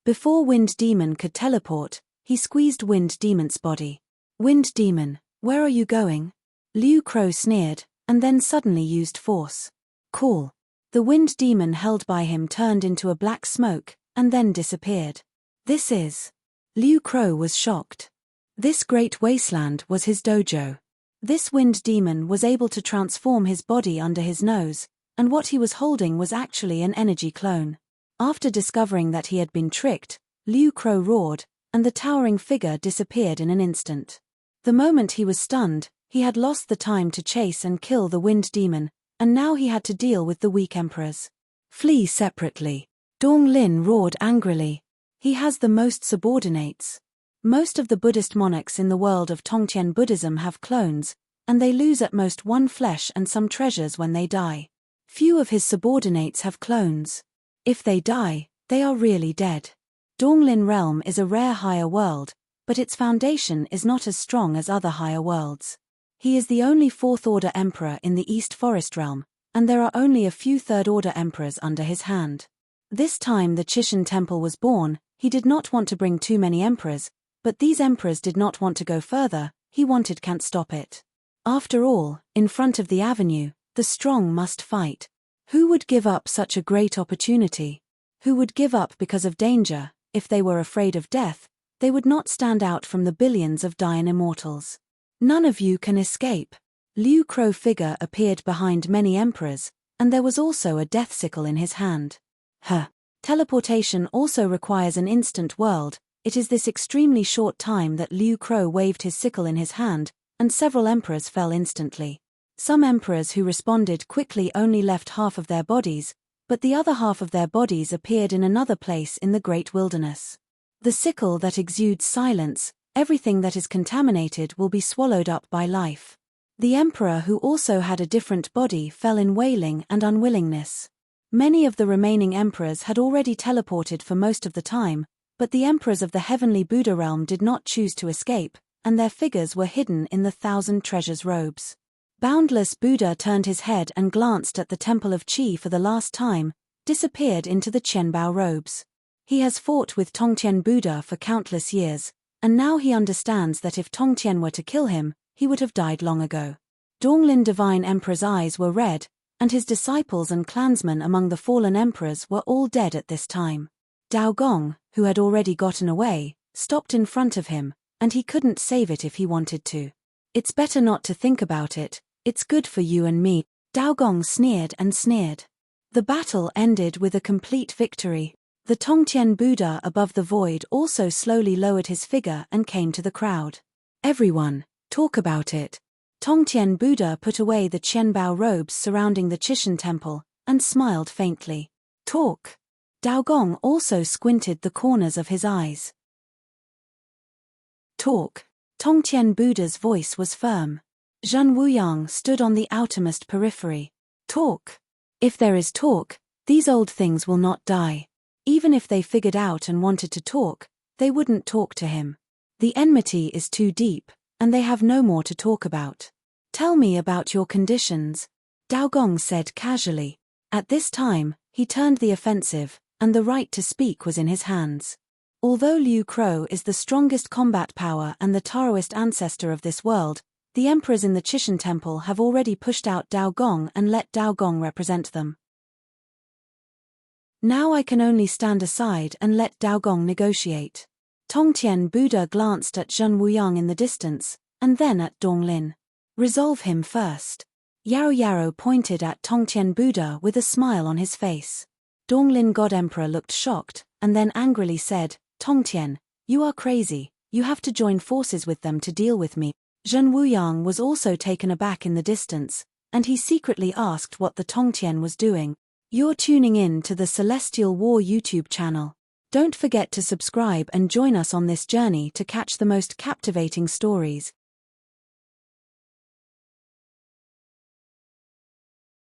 S1: Before Wind Demon could teleport, he squeezed Wind Demon's body. Wind Demon, where are you going? Liu Crow sneered, and then suddenly used force. Cool. The Wind Demon held by him turned into a black smoke, and then disappeared. This is... Liu Crow was shocked. This great wasteland was his dojo. This Wind Demon was able to transform his body under his nose, and what he was holding was actually an energy clone. After discovering that he had been tricked, Liu Crow roared, and the towering figure disappeared in an instant. The moment he was stunned, he had lost the time to chase and kill the Wind Demon, and now he had to deal with the weak emperors. Flee separately. Donglin roared angrily. He has the most subordinates. Most of the Buddhist monarchs in the world of Tongtian Buddhism have clones, and they lose at most one flesh and some treasures when they die. Few of his subordinates have clones. If they die, they are really dead. Donglin Realm is a rare higher world, but its foundation is not as strong as other higher worlds. He is the only fourth-order emperor in the East Forest Realm, and there are only a few third-order emperors under his hand. This time the Chishan Temple was born, he did not want to bring too many emperors, but these emperors did not want to go further, he wanted can't stop it. After all, in front of the avenue, the strong must fight. Who would give up such a great opportunity? Who would give up because of danger? If they were afraid of death, they would not stand out from the billions of dying immortals. None of you can escape. Liu Crow figure appeared behind many emperors, and there was also a death sickle in his hand. Teleportation also requires an instant world. It is this extremely short time that Liu Crow waved his sickle in his hand, and several emperors fell instantly. Some emperors who responded quickly only left half of their bodies, but the other half of their bodies appeared in another place in the great wilderness. The sickle that exudes silence, everything that is contaminated will be swallowed up by life. The emperor who also had a different body fell in wailing and unwillingness. Many of the remaining emperors had already teleported for most of the time, but the emperors of the heavenly Buddha realm did not choose to escape, and their figures were hidden in the 1,000 treasures robes. Boundless Buddha turned his head and glanced at the temple of Qi for the last time, disappeared into the Qianbao robes. He has fought with Tongtian Buddha for countless years, and now he understands that if Tongtian were to kill him, he would have died long ago. Donglin Divine Emperor's eyes were red, and his disciples and clansmen among the fallen emperors were all dead at this time. Dao Gong, who had already gotten away, stopped in front of him, and he couldn't save it if he wanted to. It's better not to think about it, it's good for you and me. Dao Gong sneered and sneered. The battle ended with a complete victory. The Tongtian Buddha above the void also slowly lowered his figure and came to the crowd. Everyone, talk about it. Tongtian Buddha put away the Qianbao robes surrounding the Chishan temple, and smiled faintly. Talk. Dao Gong also squinted the corners of his eyes. Talk. Tongtian Buddha's voice was firm. Zhen Wuyang stood on the outermost periphery. Talk. If there is talk, these old things will not die. Even if they figured out and wanted to talk, they wouldn't talk to him. The enmity is too deep, and they have no more to talk about. Tell me about your conditions, Dao Gong said casually. At this time, he turned the offensive, and the right to speak was in his hands. Although Liu Crow is the strongest combat power and the Taoist ancestor of this world, the emperors in the Chishan temple have already pushed out Dao Gong and let Dao Gong represent them. Now I can only stand aside and let Dao Gong negotiate. Tongtian Buddha glanced at Zhen Wuyang in the distance, and then at Donglin. Resolve him first. Yao Yaro pointed at Tongtian Buddha with a smile on his face. Donglin God Emperor looked shocked, and then angrily said, Tongtian, you are crazy, you have to join forces with them to deal with me. Zhen Wuyang was also taken aback in the distance, and he secretly asked what the Tongtian was doing. You're tuning in to the Celestial War YouTube channel. Don't forget to subscribe and join us on this journey to catch the most captivating stories.